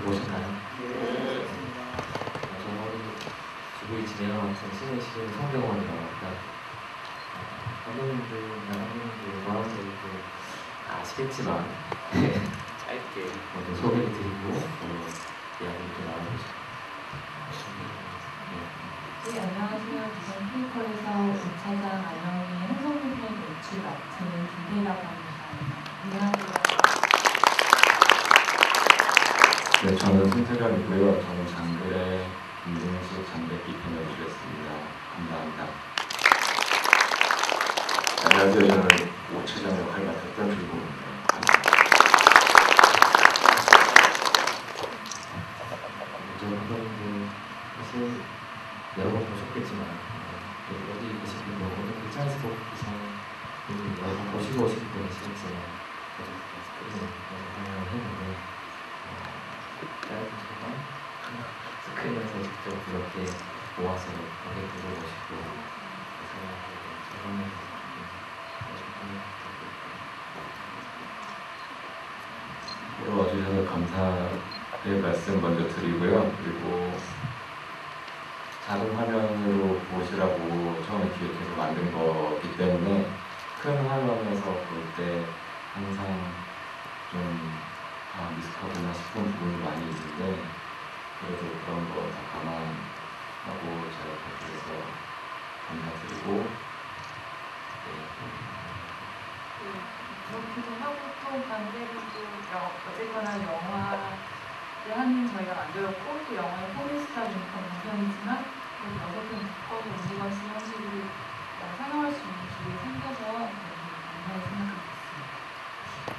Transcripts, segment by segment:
보셨나요? 저는 주부이 진행을 맡은 신의 성병원이라고 합니다. 감독님들 뭐라고 해도 아시겠지만 짧게 먼저 소개를 드리고 이야기를 좀 나눠보죠. 네, 안녕하세요. 기성 피지컬에서 5차장 안녕히 행성부분 연출 맡은 김태희라고 합니다. 안녕하세요. 네, 저는 손태경이고요. 저는 장글의 김동식 장백기 편을 주겠습니다. 감사합니다. 안녕하세요. 저는 5차장 역할 맡았던 주인공입니다. 감독님들 사실 여러 번 보셨겠지만 여기 계신 분들 오늘 짠스복 이상 여러 번 보시고 오신 분이시겠지만 저도 방향을 했는데 짧은 시간 스크린에서 직접 이렇게 모아서 관객들을 모시고 보러 와주셔서 감사의 말씀 먼저 드리고요. 그리고 작은 화면으로 보시라고 처음에 기획해서 만든 거기 때문에 큰 화면에서 볼 때 항상 좀 미숙하구나 싶은 부분이 많이 있는데 그래도 그런 거 다 감안하고 잘 봐주셔서 감사드리고 그렇기도 하고 또 반대로 또 어쨌거나 영화를 하는 저희가 만들었고 또 영화의 포맷이다 보니까 방편이지만 여섯 편 묶어서 오니버스 형식으로 상영할 수 있는 기회가 생겨서 감사히 생각하고 있습니다.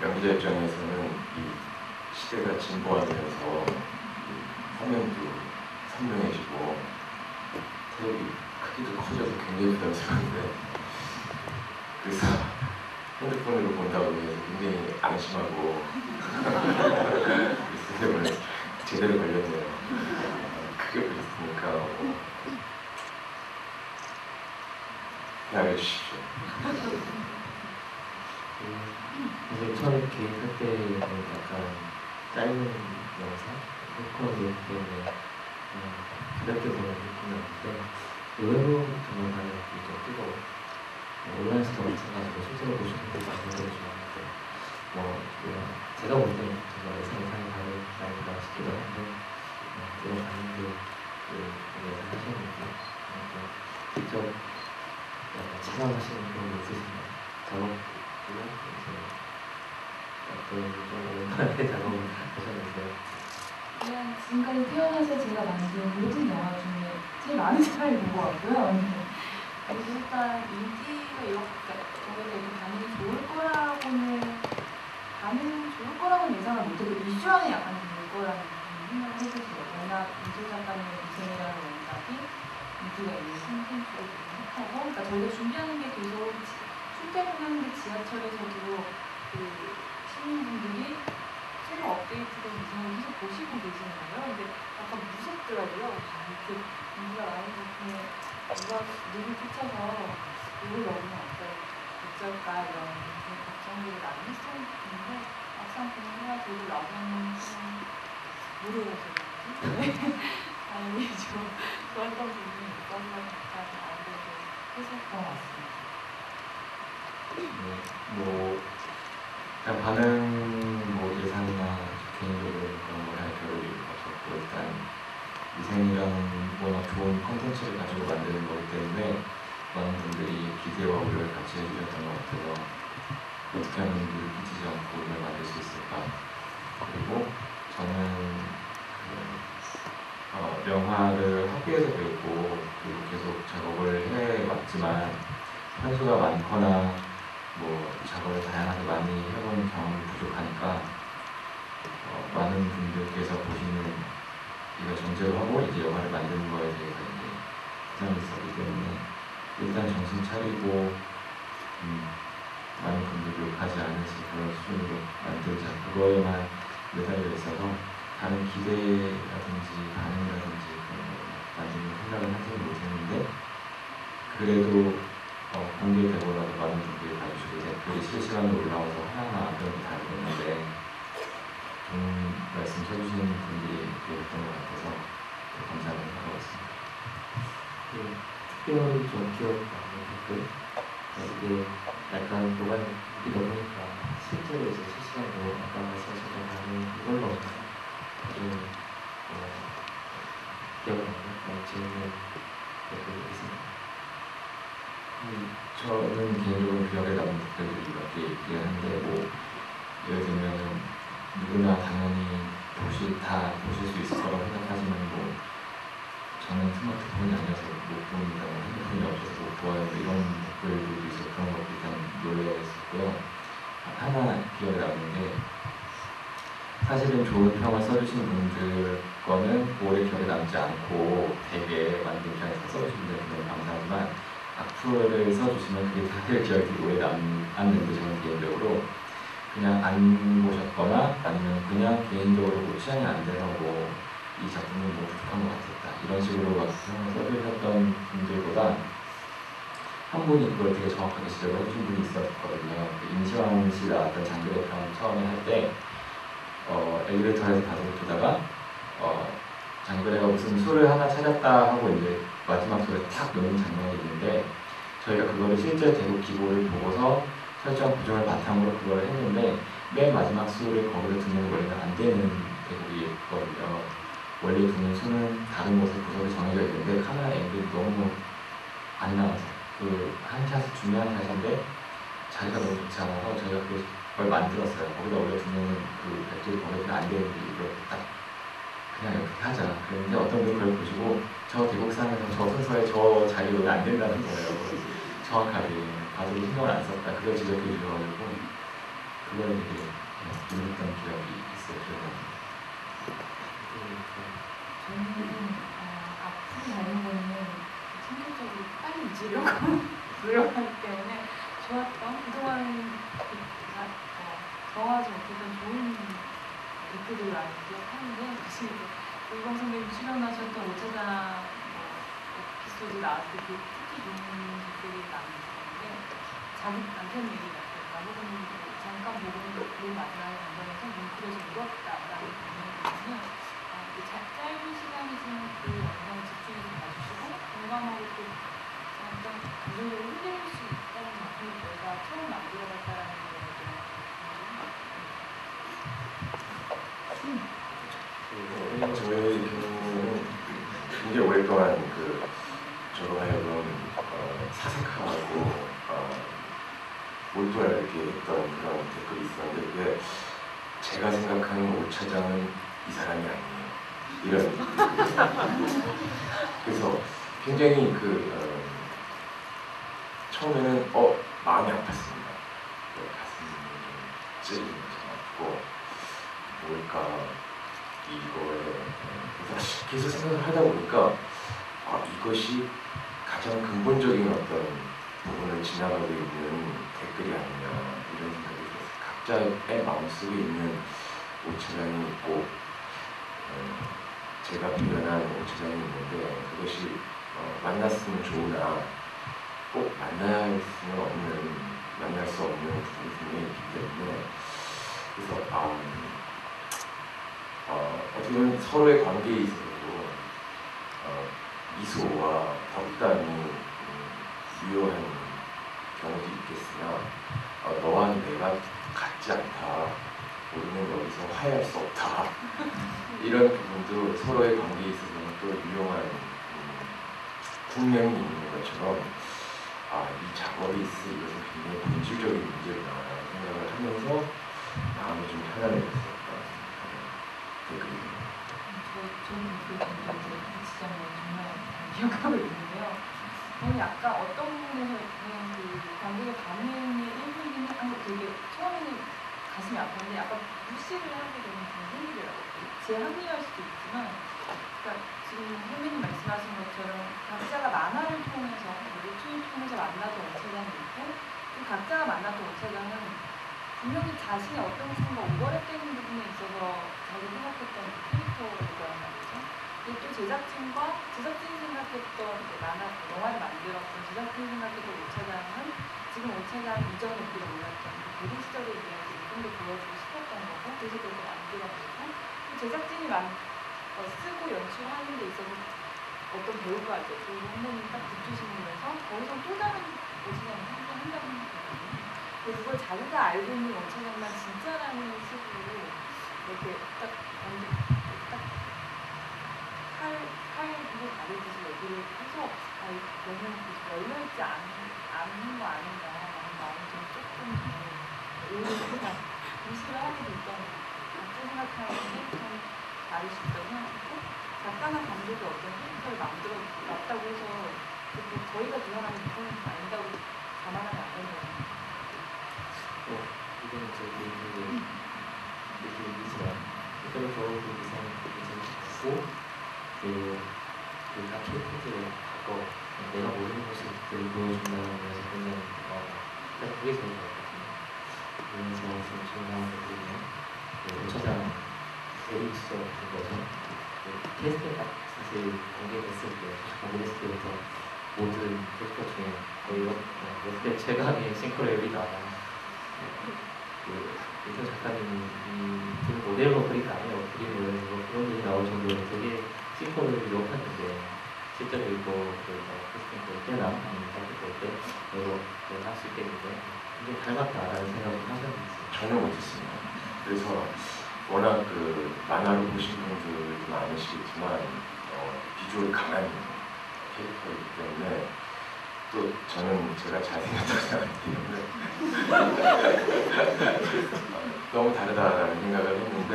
연기자 입장에서는 이 시대가 진보하면서 화면도 선명해지고 테레비 크기도 커져서 굉장히 부담스러운데 그래서 핸드폰으로 본다고 해서 굉장히 안심하고 때문에 제대로 걸렸네요. 크게 걸렸으니까 양해해 주십시오. 이제 처음에 기획할 때 약간 짧은 영상, 그런 때문에 가볍게 보는 느낌이었는데 의외로 정말 반응이 좀 뜨거워. 온라인에서도 마찬가지로 실제로 보시는 분들 많이 보여주셨는데 제가 볼 때는 정말 예상 이상의 반응이 아닌가 싶기도 한데 이런 반응들 예상하셨는지 직접 약간 체감하시는 그런 게 있으신가요? 작업이요? 좀 오랜만에 작업을 하셨는데요. 그냥 지금까지 태어나서 제가 만든 모든 영화 중에 제일 많은 사람이 본 것 같고요. 그래서 일단 인기가 이렇게 저희가 이렇게 반응이 좋을 거라고는 예상을 못해도 이슈안에 약간 들 거라는 생각을 해보세요. 워낙 이조 작가님의 인생이라는 원작이 인기가 있는 콘텐츠로 하고 그러니까 저희가 준비하는 게 계속 출퇴근하는 게 지하철에서도 그 시민분들이 새로 업데이트된 이상을 계속 보시고 계시는 거예요. 근데 약간 무섭더라고요. 이렇게 인기가 많은 작품에 누가 누굴 쫓아서 누굴 넣으면 어쩔까 이런 걱정들을 많이 했었는데 막상 보는 거가 들고 나서는 모르겠어요. 다행히 좋았던 부분이 있던 거니까 아무래도 했었던 것 같습니다. 일단 반응 예상이나 개인적으로 그런 걸 할 겨를이 없었고 일단 위생이라는 워낙 좋은 콘텐츠를 가지고 만드는 거기 때문에 많은 분들이 기대와 우려를 같이 해주셨던 것 같아서 어떻게 하면 눈을 비치지 않고 이걸 만들 수 있을까. 그리고 저는 영화를 학교에서 배우고 그리고 계속 작업을 해왔지만 편수가 많거나 작업을 다양하게 많이 해본 경험이 부족하니까 많은 분들께서 보시는 이거 전제로 하고 이제 영화를 만드는 거에 대해서 이제 부담이 있었기 때문에 일단 정신 차리고 많은 분들이 욕하지 않으실 그런 수준으로 만들자 그거에만 매달려 있어서 다른 기대라든지 반응이라든지 그런 거 만드는 생각은 하지는 못했는데 그래도 공개되고라도 많은 분들이 봐주시고 댓글이 실시간으로 올라와서 하나하나 의견이 다르겠는데 좋은 말씀 쳐주시는 분들이 계셨던 것 같아서 감사하게 생각하고 있습니다. 특별히 좀 기억나는 댓글 이게 약간 노가이다 보니까 실제로 이제 실시간으로 아까 말씀하셨던 반응 이걸로 좀 기억에 남는 재밌는 댓글이 있습니다. 저는 개인적으로 기억에 남는 댓글들이 몇 개 있긴 한데 뭐 예를 들면 누구나 당연히 다 보실 수 있을 거라고 생각하지만 뭐 저는 스마트폰이 아니어서 못 봅니다. 핸드폰이 없어서 못 보아요. 이런 댓글들도 있어서 그런 것도 일단 놀랬었고요. 하나 기억에 남는 게 사실은 좋은 평을 써주신 분들 거는 오래 기억에 남지 않고 되게 만든 편에서 써주신 분들은 너무 감사하지만 악플을 써주시면 그게 다들 기억이 오래 남았는데 저는 개인적으로 그냥 안 보셨거나 아니면 그냥 개인적으로 뭐 취향이 안 돼서 뭐 이 작품은 뭐 부족한 것 같았다 이런 식으로 막 평을 써주셨던 분들보다 한 분이 그걸 되게 정확하게 지적을 해주신 분이 있었거든요. 임시완 씨 나왔던 장그래 편 처음에 할 때 엘리베이터에서 가지고 보다가 장그래가 무슨 술을 하나 찾았다 하고 이제 마지막 술에 탁 놓는 장면이 있는데 저희가 그거를 실제 대국 기고를 보고서 설정 구조를 바탕으로 그걸 했는데 맨 마지막 술을 거기서 듣는 원래는 안 되는 대국이 있거든요. 원래 듣는 술은 다른 곳에 구석에 정해져 있는데 카메라 앵글이 너무 안 나와서 그 한 샷이 중요한 샷인데 자리가 너무 좋지 않아서 저희가 그걸 만들었어요. 거기다 원래 듣는 그 백조리 거기는 안 되는데 이걸 딱 그냥 이렇게 하자. 그런데 어떤 분이 그걸 보시고 저 대국상에서 저 순서에 저 자리로 왜 안 된다는 거예요. 정확하게 가족이 신경을 안 썼다. 그걸 지적해 주셔가지고 그걸 되게 놀랬던 기억이 있어요. 기억납니다. 저는 앞으로 다른 거는 성격적으로 빨리 잊으려고 노력하기 때문에 좋았던 그동안 정하지 못했던 좋은 댓글들을 많이 기억하는데 사실 이광 선배님 출연하셨던 5차장 에피소드 나왔을 때 특히 좋은 댓글이 많이 있었는데 자기 남편 얘기 같았다 혹은 잠깐 보고 마지막에 감정에서 뭉클해서 울었다라는 부분은 짧은 시간이지만 그 영상을 집중해서 봐주시고 공감하고 또 잠깐 감정적으로 흔들릴 수 있다는 작품을 저희가 처음 만들어봤다라는 게 저희 경우는 굉장히 오랫동안 저로 하여금 사색하고 몰두하게 이렇게 했던 그런 댓글이 있었는데 그게 제가 생각하는 오 차장은 이 사람이 아니에요. 이런 그래서 굉장히 처음에는 마음이 아팠습니다. 가슴이 좀 찔리는 것 같고 뭘까 이거에 그래서 계속 생각을 하다 보니까 이것이 가장 근본적인 어떤 부분을 지나가고 있는 댓글이 아니냐 이런 생각이 들었어요. 각자의 마음속에 있는 오 차장이 있고 제가 표현한 오 차장이 있는데 그것이 만났으면 좋으나 꼭 만날 수 없는 부분이 분명히 있기 때문에 그래서 어떻게 보면 서로의 관계에 있어서도 미소와 덕담이 유효한 경우도 있겠으나 너와 내가 같지 않다. 우리는 여기서 화해할 수 없다. 이런 부분도 서로의 관계에 있어서는 또 유용한 분명히 있는 것처럼 이 작업이 있을 이것은 굉장히 본질적인 문제구나 생각을 하면서 마음이 좀 편안해졌었던 댓글입니다. 저는 그 지점을 정말 기억하고 있는데요. 저는 약간 어떤 부분에서 그냥 그 관객의 반응에 1분이긴 한 거 되게 처음에는 가슴이 아팠는데 약간 무시를 하게 되는 그런 생기더라고요. 제 합리화일 수도 있지만 그러니까 지금 선배님 말씀하신 것처럼 각자가 만화를 통해서 노트를 통해서 만나던 오차장이 있고 그 각자가 만났던 오차장은 분명히 자신의 어떤 순간 오버랩되는 부분에 있어서 자기 생각했던 캐릭터라는 말이죠. 그리고 또 제작진이 생각했던 영화를 만들었던 제작진이 생각했던 오차장은 지금 오차장 이전에 우리가 몰랐던 그 대리 시절의 이야기를 좀 더 보여주고 싶었던 거고 그래서 그걸 만들어내고 또 제작진이 쓰고 연출하는 데 있어서 어떤 배우가 이제 그 선생님이 딱 붙으시면서 거기서 또 다른 원차장을 한다고 생각했거든요. 근데 그걸 자기가 알고 있는 원차장만 진짜라는 식으로 이렇게 딱 칼을 가리듯이 얘기를 해서 너무 열려있지 않은 거 아닌가 라는 마음이 좀 조금 오히려 무시를 하게 됐던 각자 생각하는 게 참 다를 수 있다고 생각했고 작가나 감독이 어떤 캐릭터를 만들어 놨다고 해서 저희가 구현하는 부분은 아닌다고 감안하면 안 된다고 이거는 제 개인적인 느낌이지만 특별히 겨울도 이상이 재밌고 각 캐릭터들을 갖고 내가 모르는 모습들을 보여준다는 거에서 굉장히 그게 제일 좋았거든요. 그러면서 좀 중요한 것들이면 오차장 대립 시절 같은 거죠. 테스트에 딱 사실 공개됐을 때부터 모든 캐릭터 중에 거의 역대 최강의 싱크로율이 나와. 이태 작가님이 그 모델로 그린 거 아니에요. 그림을 그런 일이 나올 정도로 되게 싱크로율이 높았는데 실제로 이거 캐스팅 볼 때나 아니면 볼 때로 할 수 있겠는데 굉장히 닮았다라는 생각을 하셨는지 전혀 못했습니다. 그래서 워낙 만화를 보신 분들도 많으시겠지만 비주얼이 강한 캐릭터이기 때문에 또 저는 제가 잘생겼다고 생각하기 때문에 너무 다르다라는 생각을 했는데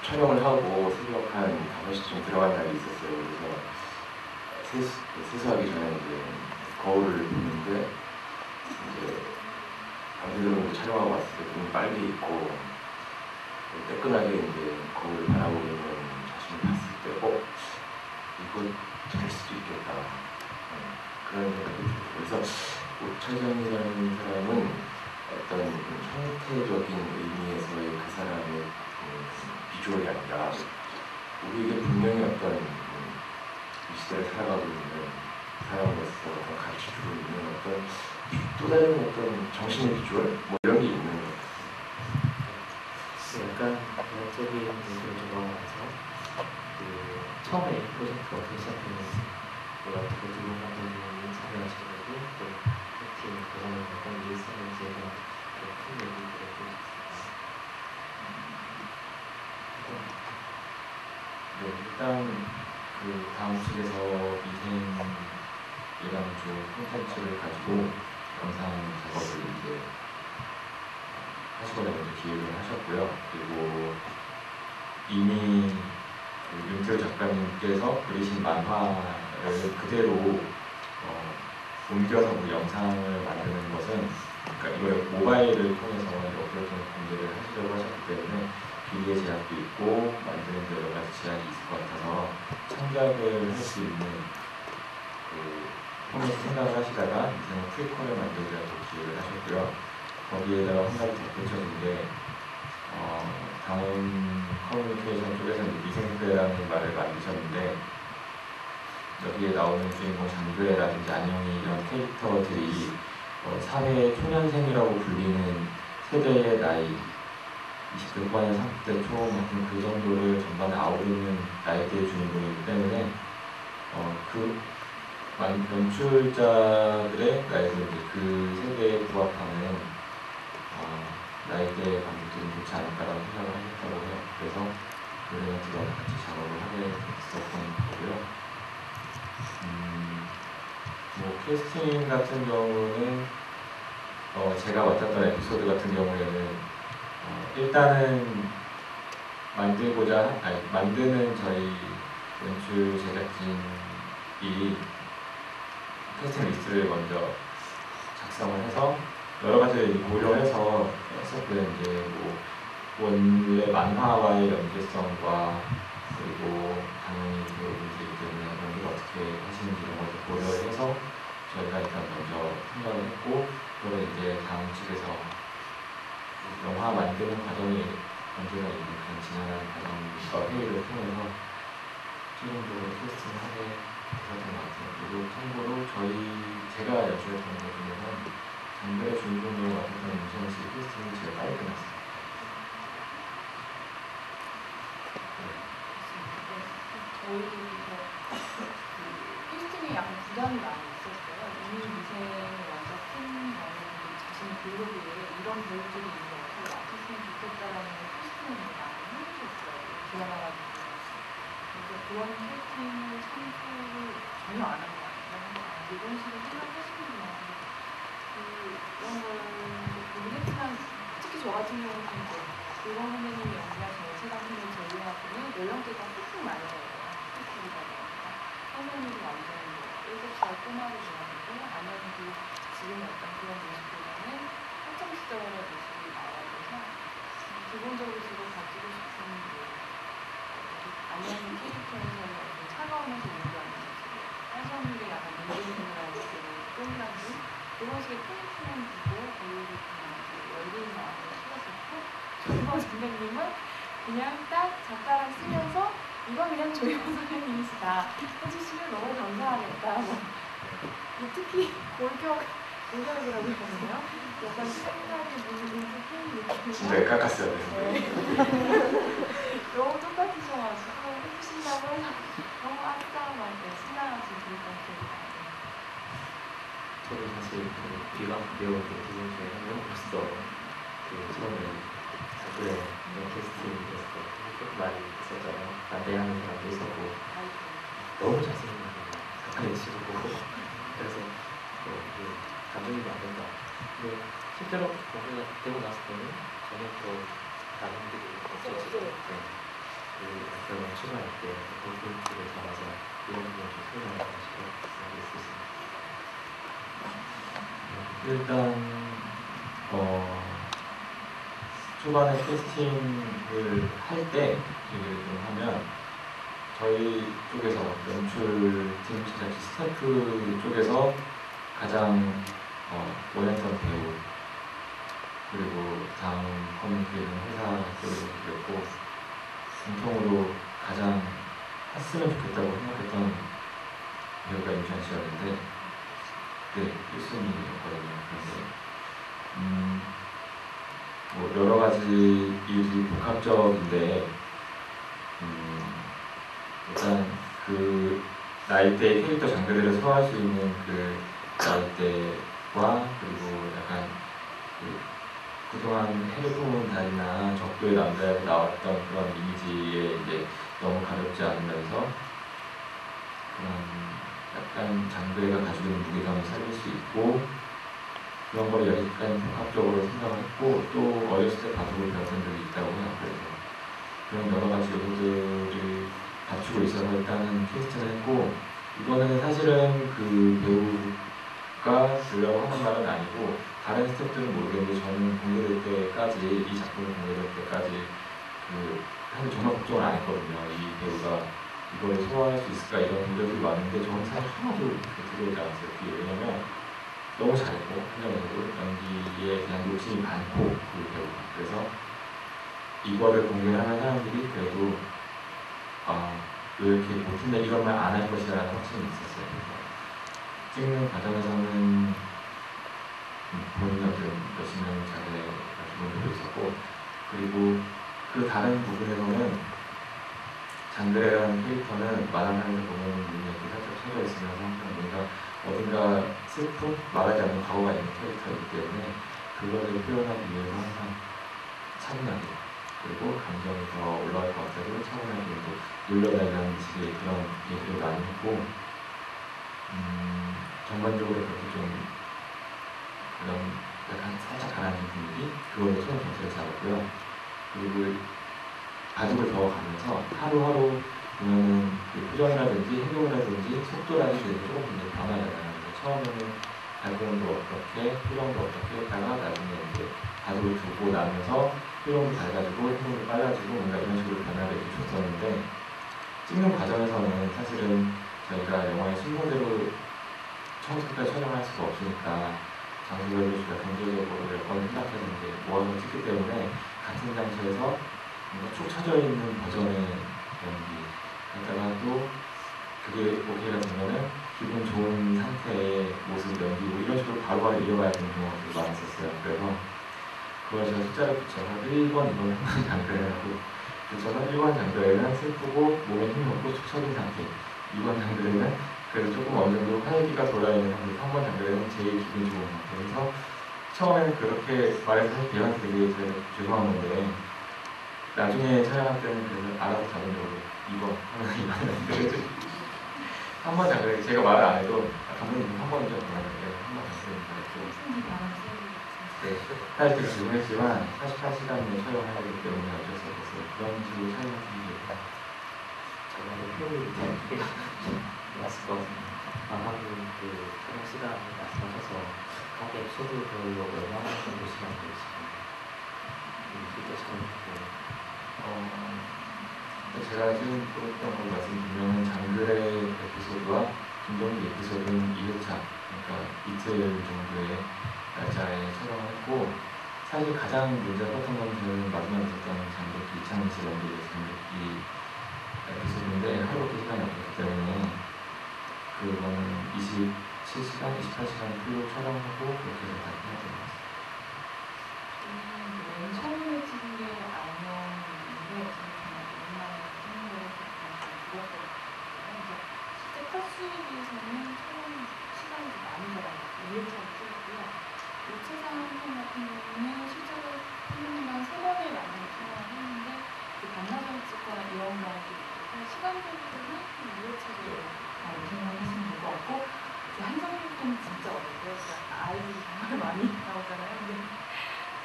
촬영을 하고 새벽 한 5시쯤 들어간 날이 있었어요. 그래서 세수하기 전에 이제 거울을 보는데 이제 밤새도록 촬영하고 왔을 때 눈이 빨개 있고 뜨끈하게 이제 거울을 바라보고 있는 자신을 봤을 때 이거 될 수도 있겠다 그런 생각이 들어요. 그래서 오차장이라는 사람은 어떤 형태적인 의미에서의 그 사람의 비주얼이 아니라 우리에게 분명히 어떤 이 시대를 살아가고 있는 사람으로서 어떤 가르쳐주고 있는 어떤 또 다른 어떤 정신의 비주얼 이런 게 있는 것 같아요. 약간 그쪽인 얘기를 좀 넘어가서 처음에 이 프로젝트가 어떻게 시작됐는지 어떻게 두 분 감독님이 참여하시고 또 팀 구성을 어떤 일이 있었는지에 대한 큰 얘기를 네, 일단 다음 축에서 미생이라는 주 콘텐츠를 가지고 영상 작업을 이제 하시거나 먼저 기획을 하셨고요. 그리고 이미 윤태호 작가님께서 그리신 만화를 그대로 옮겨서 영상을 만드는 것은 그러니까 이걸 모바일을 통해서 어플을 통해서 공개를 하시려고 하셨기 때문에 비리의 제약도 있고 만드는 데 여러 가지 제약이 있을 것 같아서 창작을 할 수 있는 통해서 생각을 하시다가 이제는 프리퀄을 만들려고 기획을 하셨고요. 거기에다가 한 가지 덧붙여진 게 다음 커뮤니케이션 쪽에서는 미생배라는 말을 만드셨는데 여기에 나오는 주인공 장교애라든지 안영이 이런 캐릭터들이 사회 초년생이라고 불리는 세대의 나이 20대 후반에서 30대 초 같은 그 정도를 전반에 아우르는 나이대의 주인공이기 때문에 그 연출자들의 나이도 그 세대에 부합하는 나이대의 감독들이 좋지 않을까라는 생각을 하셨다고 해요. 그래서 그들한테도 같이 작업을 하게 됐었던 거고요. 캐스팅 같은 경우는 제가 맡았던 에피소드 같은 경우에는 일단은 만드는 저희 연출 제작진이 캐스팅 리스트를 먼저 작성을 해서 여러 가지를 고려해서 했었고요. 이제 원래 만화와의 연계성과 그리고 당연히 배우분들이기 때문에 연기를 어떻게 하시는지 이런 것을 고려를 해서 저희가 일단 먼저 생각을 했고 그걸 이제 다음 측에서 영화 만드는 과정에 문제가 있는 그런 진행하는 과정과 회의를 통해서 최종적으로 캐스팅을 하게 됐었던 것 같아요. 그리고 참고로 제가 연출했던 것 중에는 장별의 주인공으로 맡았던 윤성 씨 캐스팅이 제일 빨리 끝났어요. 그런 캐스팅을 참고를 전혀 안 한 것 같아요. 이런 식으로 생각하시는구나. 그런 걸 보긴 했지만 특히 저 같은 경우는 이번 선배님이 연기한 정체감 선배님 전공학부는 연령대가 훨씬 많아요. 스펙트럼이다 보니까 선배님이 완전 7살 꼬마로 좋아하고 아내도 지금의 어떤 그런 모습보다는 학창 시절의 모습이 나와야 돼서 기본적으로 지금 가지고 싶은 아내는 캐릭터에서의 어떤 차가우면서 연구하는 모습, 한성률의 약간 민들민들하고 동그랗게 그런 식의 포인트만 주고 배우를 열린 마음으로 쓰였었고 조희범 선배님은 그냥 딱 작가랑 쓰면서 이건 그냥 조희범 선배님이시다 해주시면 너무 감사하겠다. 뭐. 특히 골격이라고 했거든요. 약간 생각이 무슨 느낌이 진짜 깎았어야 되는데. 너무 똑같으셔가지고 해주신다고 해서 너무 아까워하게 신나가지고 그랬던 기억이 나요. 저도 사실 그 비가 배운 디자인 중에 한 명으로서 처음에 작품에 캐스팅에서 조금 많이 있었잖아요. 반대하는 사람도 있었고 너무 잘생긴 거예요. 작가의 치고 그래서 감정이 안 된다. 근데 실제로 공개가 되고 났을 때는 전혀 또 다른 분들이 없었죠. 그 결혼 출마할 때 포인트를 잡아서 이런 부분을 좀 설명하고 싶은 생각이 있습니다. 일단 초반에 캐스팅을 할 때 얘기를 좀 하면 저희 쪽에서 연출팀 제작진 스태프 쪽에서 가장 원했던 배우 그리고 다음 커뮤니케이션 회사 쪽에서 그랬고 공통으로 가장 했으면 좋겠다고 생각했던 배우가 임시완 씨였는데 네, 1순위였거든요. 그런데 뭐 여러 가지 일이 복합적인데 일단 그 나이대의 캐릭터 장르를 소화할 수 있는 그 나이대와 그리고 약간 그동안 해를 품은 달이나 적도의 남자에서 나왔던 그런 이미지에 이제 너무 가볍지 않으면서 그런 약간 장르가 가지고 있는 무게감을 살릴 수 있고 그런 걸 약간 복합적으로 생각을 했고 또 어렸을 때 바둑을 배웠던 적이 있다고 생각해서 그런 여러 가지 요소들을 갖추고 있어서 일단은 캐스팅을 했고 이거는 사실은 그 배우가 주려고 하는 말은 아니고 다른 스태프들은 모르겠는데 저는 공개될 때까지 이 작품이 공개될 때까지 사실 정말 걱정을 안 했거든요. 이 배우가 이걸 소화할 수 있을까 이런 분들이 많은데 저는 사실 하나도 들어오지 않았어요. 왜냐면 너무 잘했고 현장에서도 연기에 대한 욕심이 많고 그 배우가 그래서 이거를 공개하는 사람들이 그래도 왜 이렇게 못했냐 이런 말 안 할 것이라는 확신이 있었어요. 그래서 찍는 과정에서는 본인 어떤 몇십 명의 자기의 기본도 있었고 그리고 그 다른 부분에서는 장그레라는 캐릭터는 만화상에서 보면 눈에 살짝 쳐져 있으면서 항상 뭔가 어딘가 슬픈 말하지 않는 과거가 있는 캐릭터이기 때문에 그거를 표현하기 위해서 항상 차분하게 그리고 감정이 더 올라갈 것 같아도 차분하게 또 놀려달라는 식의 그런 얘기를 많이 했고 전반적으로 그렇게 좀 그런 약간 살짝 가라앉은 분위기 그걸로 처음 전체를 잡았고요. 그리고 바둑을 더 가면서 하루하루 보면은 그 표정이라든지 행동이라든지 속도라든지 조금 이제 변화잖아요. 처음에는 발걸음도 어떻게, 표정도 어떻게 했다가 나중에 이제 바둑을 두고 나면서 표정도 밝아지고 행동도 빨라지고 뭔가 이런 식으로 변화를 이렇게 줬었는데 찍는 과정에서는 사실은 저희가 영화의 순서대로 처음부터 촬영할 수가 없으니까 장소별로 저희가 경제적으로 몇 번 생각해서 이제 모아서 찍기 때문에 같은 장소에서 뭔가 쭉 쳐져 있는 버전의 연기 하다가 또 그게 오케이가 되면은 기분 좋은 상태의 모습 연기고 이런 식으로 바로바로 이어가야 되는 경우가 많았었어요. 그래서 그걸 제가 숫자를 붙여서 1번, 2번, 3번 장르라고 붙여서 1번 장르에는 슬프고 몸에 힘이 없고 축 처진 상태 2번 장르에는 그래도 조금 어느 정도 활기가 돌아있는 상태 3번 장르에는 제일 기분이 좋은 상태 그래서 처음에는 그렇게 말해서 사실 배우한테 되게 죄송한 건데 나중에 촬영할 때는 그래서 알아서 자동적으로 이거 하면 이만한데 한번 잠깐 제가 말을 안 해도 감독님 한 번은 좀 그러는데 한번 잠깐 네, 사실 되게 궁금했지만 48시간을 촬영해야 되기 때문에 어쩔 수 없어서 그런 식으로 촬영하시는 게 저번에 효율이 되게 좋았을 것 같습니다. 한국 그 촬영 시간을 말씀하셔서 각 에피소드별로 얼마나 정도 시간이 걸리시나요? 그때 촬영했고 제가 지금 보였던 걸 말씀드리면 장글의 에피소드와 김동기 에피소드는 2회차, 그러니까 이틀 정도의 날짜에 촬영을 했고 사실 가장 문제가 컸던 건 저는 마지막에 있었던 장백기 이창민 씨 연기의 장백기 에피소드인데 하루밖에 시간이 없었기 때문에 그거는 27시간, 28시간 풀로 촬영하고 그렇게 해서 다 끝났던 것 같습니다. 맨 처음에 찍은 게 안녕인데 정말 오랜만에 찍는 거라서 좋았거든요. 실제 컷수에 비해서는 촬영 시간이 좀 많이 들어가요. 2회차를 찍었고요. 5차상 같은 경우는 실제로 한명당 3번을 만나서 촬영을 했는데 그 반나절 찍거나 이런 경우도 있고 시간적으로는 2회차를 많이 생각하시면 될 것 같고 한정일 때는 진짜 어려워요. 아이들이 정말 많이 나오잖아요. 근데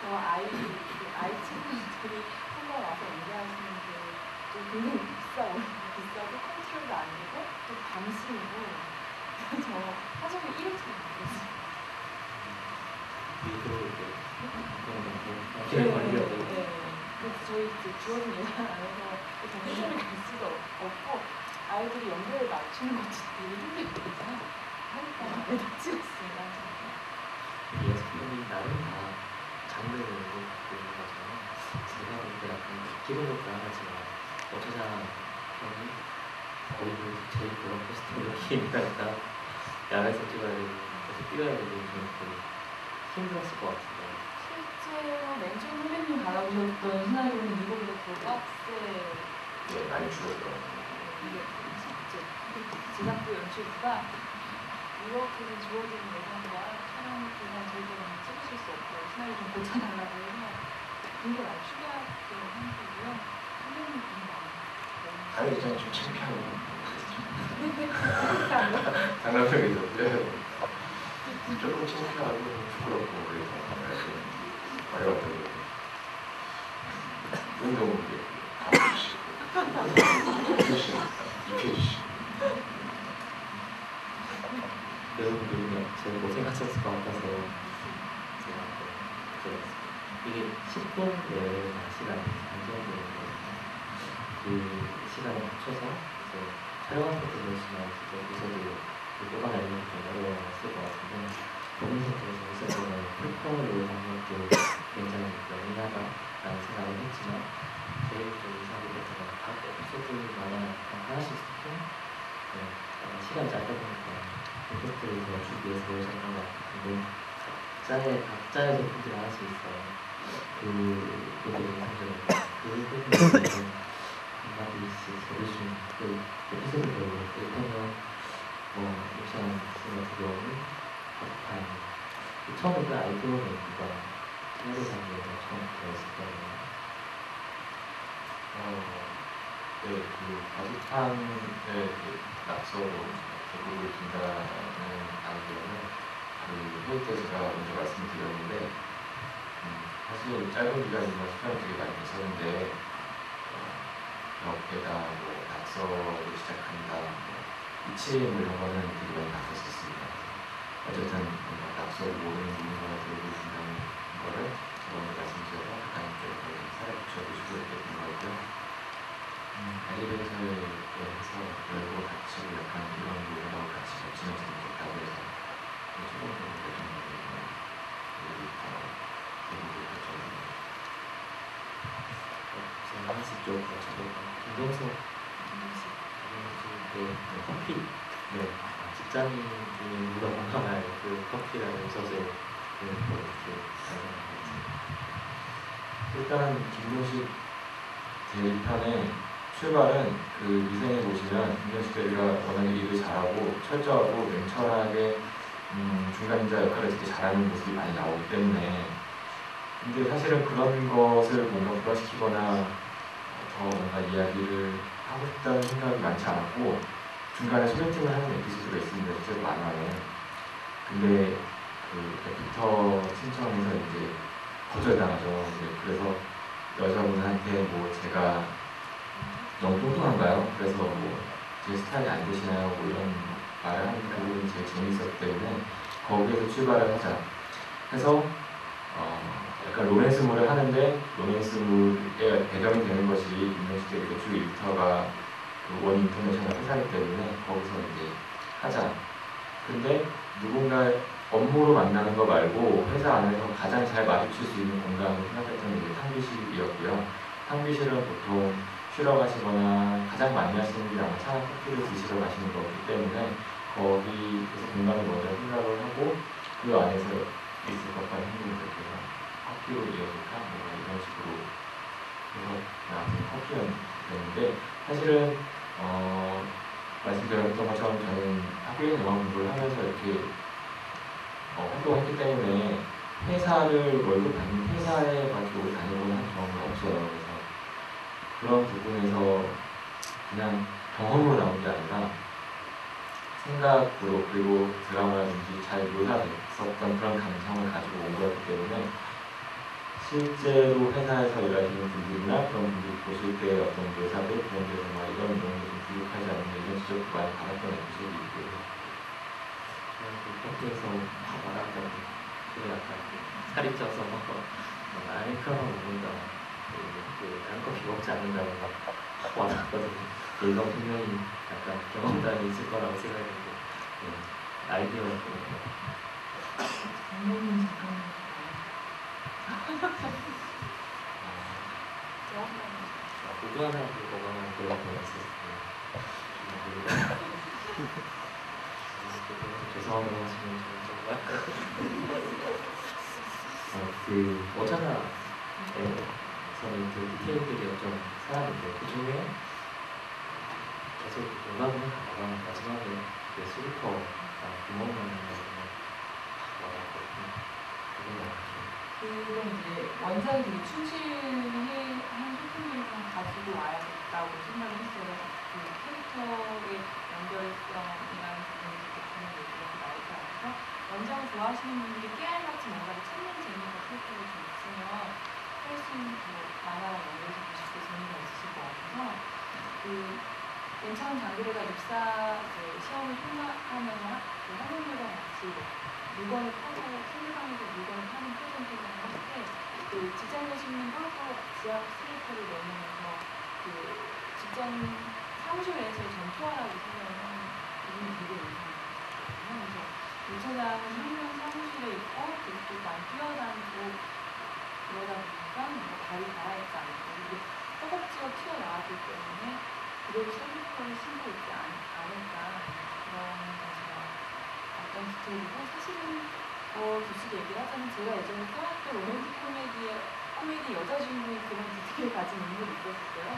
저 아이 친구들이 한번 와서 연기하시는 게 또 굉장히 비싸고 컨트롤도 안 되고 또 방심이고 저 사실 1회차를 못했어요. 그래서 저희 주어진 예산 안에서 정신을 갈 수가 없고 아이들이 연결을 맞추는 것도 되게 힘들거든요. 하니까 많이 다 찍었습니다. 예술품이 나름 다 장르를 갖고 있는 거잖아요. 제가 볼 때 약간 기본적으로 하지만 어쩌자 형이 거의 제일 그런 포스터이니까 야외에서 찍어야 되고 계속 뛰어야 되고 좀 힘들었을 것 같은데 실제로 맨 처음 선배님 바라보셨던 시나리오는 이거보다 더 빡세. 네, 많이 줄었더라고요. 이게 제작부 연출부가 이렇게 주어진 예산과 촬영 기간 절대로 찍으실 수 없고 시나리오 좀 고쳐달라고 해서 굉장히 많이 추가하게 하고요. 선배님 분이 아니, 그냥 좀 창피하고. 많아요. 장난감이죠. 조금 창피하고 부끄럽고 그래서 어려웠던 게 운동을 가보시고 입혀주시고 여러분들이 제일 고생하셨을 것 같아서 제가 들었습니다. 이게 10분 내외의 시간이 안정되는 그 시간에 맞춰서 이제 촬영할 때도 그렇지만 에피소드 뽑아내는 게 좀 어려웠을 것 같은데 본인 선택에서 있었던 풀컬을 하는 것도 굉장히 영리하다라는 생각을 했지만 제일 좀 인상이 됐던 건 각 에피소드마다 하나씩 스킨 약간 시간이 짧다 보니까 콘텐츠를 더 주기 위해서 노력했던 것 같은데 각자의 제품들이 하나씩 있어요. 그게 인상적이고 그 부분에서 한마디씩 적으시면 그 에피소드별로 1편은 유치원 학생의 두려움을 가득한 처음에 그 아이돌 얘기가 시나리오 단계에서 처음 들어있을 거예요. 네, 그 바둑판의 낙서로 대국을 둔다는 아이디어는 그 회의 때 제가 먼저 말씀드렸는데 사실 짧은 기간이지만 시간이 되게 많이 있었는데 벽에다 낙서를 시작한다 이치물 이런 거는 되게 많이 바꿨었습니다. 어쨌든 낙서를 모르는 누군가가 들고 있다는 거를 저번에 말씀드려서 작가님께 살에 붙여주시고 이렇게 된 거고요. 엘리베이터에서 열고 닫히고 약간 이런 부분하고 같이 겹치면서 느꼈다고 해서 초등학교 결정적으로 엘리베이터 대부분 결정입니다. 제가 하나씩 좀 여쭤볼까요? 김동석 커피 직장인이 누가 공감할 그 커피라는 소재 이렇게 일단 김동식 제1편의 출발은 그 미생에 보시면 김동식 대리가 워낙에 일을 잘하고 철저하고 냉철하게 중간인자 역할을 되게 잘하는 모습이 많이 나오기 때문에 근데 사실은 그런 것을 뭔가 부각시키거나 더 뭔가 이야기를 하고 싶다는 생각이 많지 않았고 중간에 소개팅을 하는 에피소드가 있습니다. 실제로 만화에. 근데 그 애프터 신청해서 이제 거절당하죠. 그래서 여자분한테 뭐 제가 너무 뚱뚱한가요? 그래서 뭐 제 스타일이 안 되시나요? 뭐 이런 말을 하는 그 부분이 제일 재밌었기 때문에 거기에서 출발을 하자 해서 약간 로맨스물을 하는데 로맨스물의 배경이 되는 것이 유니버시티 주 일터가 그 원 인터내셔널 회사이기 때문에 거기서 이제 하자. 근데 누군가 업무로 만나는 거 말고 회사 안에서 가장 잘 마주칠 수 있는 공간을 생각했던 게 탕비실이었고요. 탕비실은 보통 쉬러 가시거나 가장 많이 하시는 게 아마 차 커피를 드시러 가시는 거기 때문에 거기에서 공간을 먼저 생각을 하고 그 안에서 있을 것과 행동들께서 커피로 이어질까? 뭔가 이런 식으로 해서 나중에 커피였는데 사실은 말씀드렸던 것처럼 저는 학교에서 영화 공부를 하면서 이렇게 활동했기 때문에 회사를 월급 받는 회사에 가지고 다니고는 한 경험은 없어요. 그래서 그런 부분에서 그냥 경험으로 나온 게 아니라 생각으로 그리고 드라마라든지 잘 묘사됐었던 그런 감성을 가지고 온 거였기 때문에 실제로 회사에서 일하시는 분들이나 그런 분들이 보실 때 어떤 묘사들 그런 데서 막 이런 내용이 좀 부족하지 않나 이런 지적도 많이 받았던 에피소드 있고요. 그 커피에서 막 말하던 그 약간 살이 쪄서 막 아메리카노 먹는다 그 다른 커피 먹지 않는다고 막 와닿거든요. 얘가 분명히 약간 경험담이 있을 거라고 생각했는데 아이디어였거든요. 장모님 잠깐만. 고등한 사람들 건강한 그런 거 있었어요. 죄송하다고 하시면 정말 그 오차나에서는 그 디테일들이 좀 사람인데 그 중에 계속 공감을 하다가 마지막에 그 스리퍼가 구멍 나는 거 와닿거든요. 그건 이제 원작이 되게 충실한 소품들을 가지고 와야겠다고 생각을 했어요. 그 캐릭터의 연결성이라는 부분이 보는 얘기가 나올 것 같아서 원작을 좋아하시는 분들이 깨알같이 뭔가를 찾는 재미가 캐릭터가 좀 있으면 훨씬 더 만화랑 연결해서 보실 때 재미가 있으실 것 같아서 그 괜찮은 장그래가 입사 시험을 통과하면서 그 학생들과 같이 물건을 파고 상대방에서 물건을 파는 프레젠테이션을 할 때 그 직장에 신는 똘똘 지압 슬리퍼를 내면서 그 직장 사무실 내에서의 전투화라고 생각을 하는 부분이 되게 인상적이거든요. 그래서 유차장은 한명 사무실에 있고 또 많이 뛰어다니고 그러다 보니까 뭔가 발이 닳아있지 않고 이게 허겁지겁 튀어나왔기 때문에 그대로 슬리퍼를 신고 있지 않을까 그런 것이 어떤 디테일이고 사실은 굳이 얘기를 하자면 제가 예전에 써왔던 로맨틱 코미디 여자 주인공이 그런 디테일을 가진 인물이 있었어요.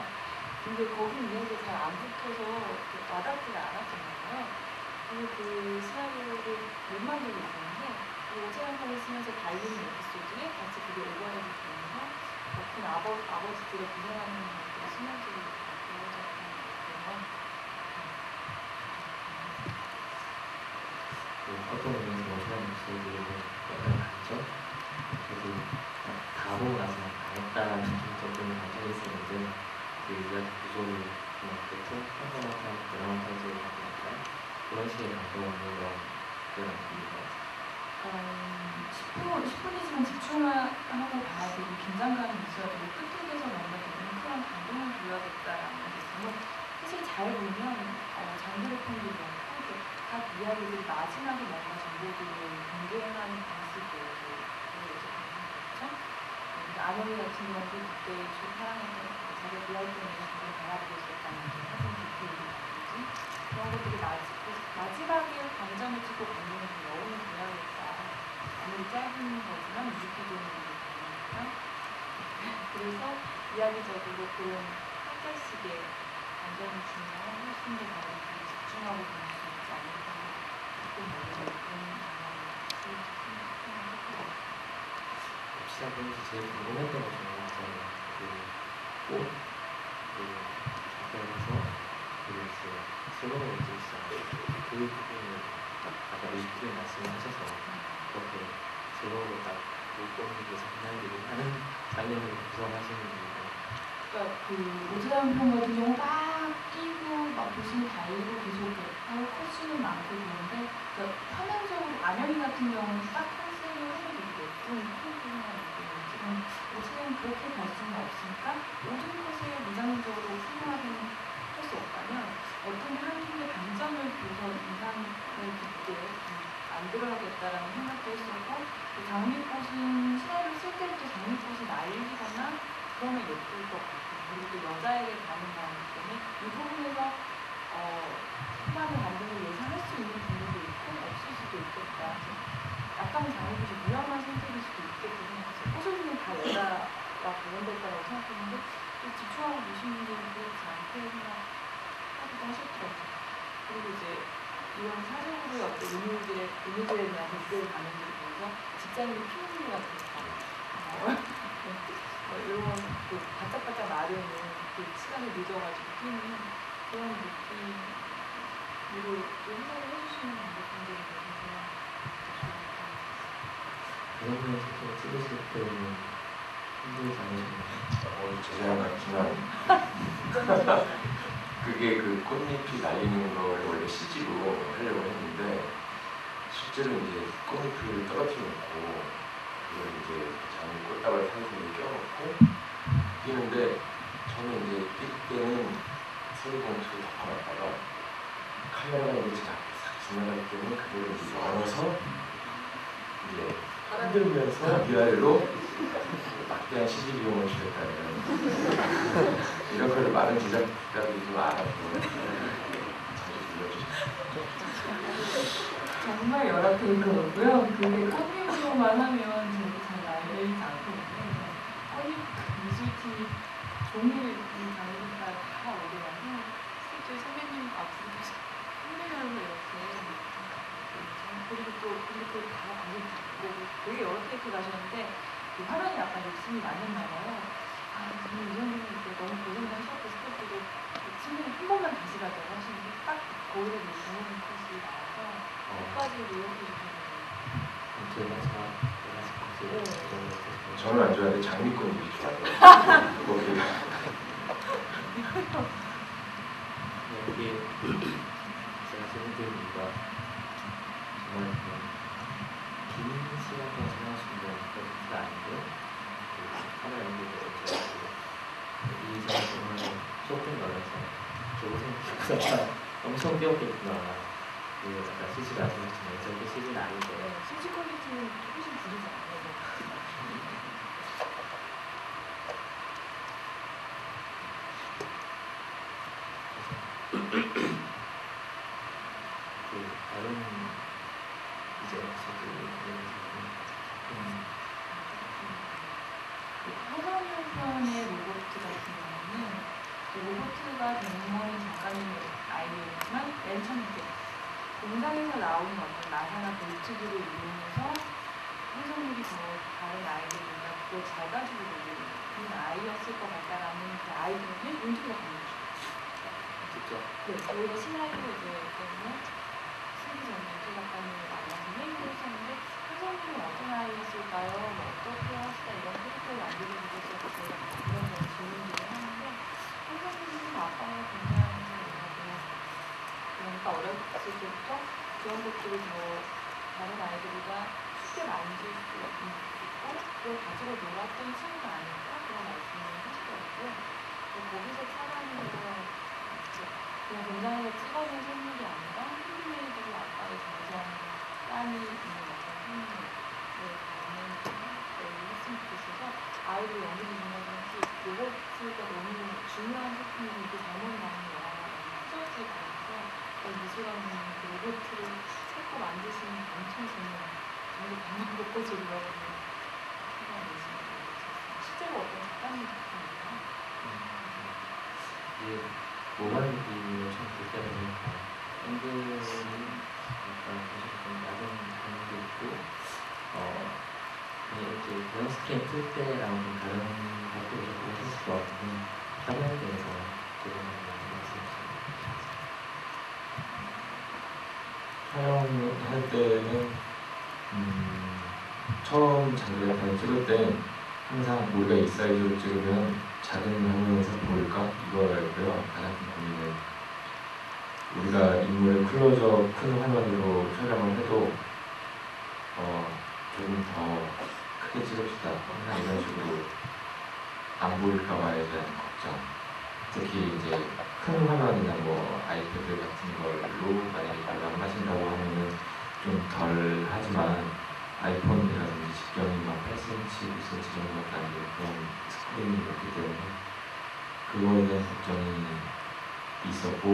근데 거기 이야기가 잘 안 붙어서 와닿지가 않았잖아요. 그리고 그 시나리오를 못 만들고 있었는데 오체랑판을 쓰면서 달리는 에피소드에 같이 그게 오버랩이 되면서 같은 아버지들의 고생하는 것들이 시너지를 보여줬던 거예요. 어떤 의미에서 원하는 목소리를 약간 갔죠. 저도 다 보고 나서 당했다라는 정도는 감정이 있었는데 그 이야기 구조를 그냥 대충 평범한 드라마 타이틀을 갖고 나니까 그런 식의 감동을 얻는 건 그런 의미가 10분이지만 집중하고 봐야 되고 긴장감이 있어야 되고 끝에서 뭔가 되게 뭉클한 감동을 줘야겠다라는 게 있어서 사실 잘 보면 장르의 편도 많고 각 이야기들이 마지막에 뭔가 정보들을 공개하는 방식이 있었죠. 아노이 같은 경우도 그때 사랑했던 자기가 좋아했던 애가 저를 바라보고 있었다는 사진 디테일이라든지 그런 것들이 마지막에 감정을 찍고 감동을 좀 여운을 줘야겠다. 아무리 짧은 거지만 뮤직비디오는 되니까 그래서 이야기적으로 그런 한 가지씩의 감정을 주면 훨씬 더 많이 집중하고 볼 수 있지 않을까 조금 그런 시작하면서 제일 궁금했던 것 중에 하나는 그 꽃 작가에서 이제 슬로건을 찍으시잖아요. 그 부분을 아까 뮤직비디오에 말씀하셔서 그렇게 슬로건을 딱 목공에서 그날들이 하는 장면을 구성하시는 이유가 그러니까 그 오트라운 편 같은 경우 막 끼고 막 도시를 달리고 계속 하고 코스는 많고 그런데 그러니까 화면적으로 안영이 같은 경우는 딱 컨셉을 하게 되게 예쁜 프로그램이 있고 지금 오트라운 그렇게 갈 수는 없으니까 모든 것을 무장적으로 훌륭하게는 할 수 없다면 어떤 한 팀의 강점을 보서 인상을 깊게 만들어야겠다라는 생각도 했었고 장미꽃은 시나리오 쓸 때부터 장미꽃이 날리거나 그러면 예쁠 것 같고 그리고 또 여자에게 가는 마음이기 때문에 이 부분에서 후반의 감정을 예상할 수 있는 부분도 있고 없을 수도 있겠다. 약간은 장미꽃이 위험한 선택일 수도 있겠고 생각해서 꽃을 다 여자가 관련될 거라고 생각했는데 또 집중하고 보시는 분들은 그렇지 않게 생각하기도 하셨더라고요. 그리고 이제 이런 사적으로의 어떤 은유들에 대한 댓글 반응들을 보면서 직장인이 피는 것 같은 이런 그 바짝바짝 마르는 그 시간을 늦어가지고 뛰는 그런 느낌으로 해석을 해주시는 방법들이 되게 그런 걸 실제로 찍으실 때는 힘들지 않으셨나요? 제가 같지만 그게 그 꽃잎이 날리는 걸 원래 CG로 하려고 했는데 실제로 이제 꽃잎을 떨어뜨려 놓고 그걸 이제 장미 꽃다발 사이사이에 껴놓고 뛰는데 저는 이제 뛸 때는 소리봉투를 덮어놨다가 카메라가 이제 싹 지나갈 때는 그걸 이제 열어서 이제 흔들면서 위아래로 막대한 CG 비용을 주겠다는 이런 걸 많은 제작자들이 좀 알아서 자주 불러주셨어요. 정말 여러 테이크였고요. 그게 꽃잎으로만 하면 저도 잘 알지 않거든요. 꽃잎 미술팀이 종일 이 장르가 다 오더라고 실제 선배님 앞으로 선배님으로 이렇게 그리고 또 그걸 다 보고 되게 여러 테이크 가셨는데 그 화면이 약간 욕심이 많았나 봐요. 저는 이 정도면 이제 너무 고생을 하셨고 스태프도 친구는 한 번만 다시 가자고 하시는데 딱 거울에 좋은 컷이 나와서 끝까지 노력해 주셨는데 제일 마지막 저는 안 좋아하는데 장미꽃잎이 좋아요. 거기가 이게 제가 재밌는 이유가 정말 긴 시간 동안 생각할 수 있는 그런 아닌데 카메라 연결돼서 제가 이 사람 정말 쇼핑 걸려서 겨우 생각보다 엄청 뛰었겠구나. 그 아까 CG가 아시겠지만 저렇게 CG는 아닌데 CG 퀄리티는 훨씬 줄이지 않아요. 그 다른 이제 화성편의 로봇 같은 경우는 로봇가 백머니 작가님의 아이디어였지만 맨 처음에 공장에서 나오는 어떤 나사나 볼트들을 이용해서 해석물이 더 다른 아이들보다 그걸 잘 가지고 노는 아이였을 것 같다라는 그 아이디어를 윤주가 보여주죠. 직접 네, 저희가 시나리오 이제 때문에 쓰기 전에 윤주 작가님을 만나서 회의를 했었는데 해석물은 어떤 아이였을까요? 뭐 어떻게 하시다 이런 캐릭터를 만들기 위해서 저희가 이런 질문들을 하는데 해석물은 아빠가 굉장히 그러니까 어렸을 때부터 그런 것들을 더 다른 아이들보다 쉽게 만질 수 있고 그걸 가지고 놀았던 친구가 아닐까 그런 말씀을 하시더라고요. 거기서 찾아낸 건 그냥 공장에서 찍어낸 생물이 아니라 핸드메이드로 아빠의 정성 땀이 있는 어떤 생물을 담는 걸 했으면 좋겠어서 아이들 연기를 보면서 로봇가 너무 중요한 소품이 이렇게 잘못 나오는 영화가 후절지에 가면서 미술관은 그 로봇을 찾고 만드시는 엄청 좋은 정말 방금 곳곳으로 들어가는 생각이 있습니다. 실제로 어떤 작가님 작품인가요? 이게 모바일 비디오 처음 볼 때가 보니까 앵글이 약간 좀 낮은 감도 있고 그냥 이렇게 대형 스크린 틀 때랑 좀 다른 각도로 접근을 했을 것 같은데 화면에서 장그래프를 찍을 때 항상 우리가 이 사이즈로 찍으면 작은 화면에서 보일까? 이거였고요. 가장 큰 고민은 우리가 인물을 클로즈업 큰 화면으로 촬영을 해도 조금 더 크게 찍읍시다. 항상 이런 식으로 안 보일까봐에 대한 걱정. 특히 이제 큰 화면이나 뭐 아이패드 같은 걸로 만약에 관람을 하신다고 하면은 좀 덜 하지만 아이폰이라든지 직경이 막 8cm, 9cm 정도밖에 안 되는 그런 스크린이 있기 때문에 그거에 대한 걱정이 있었고,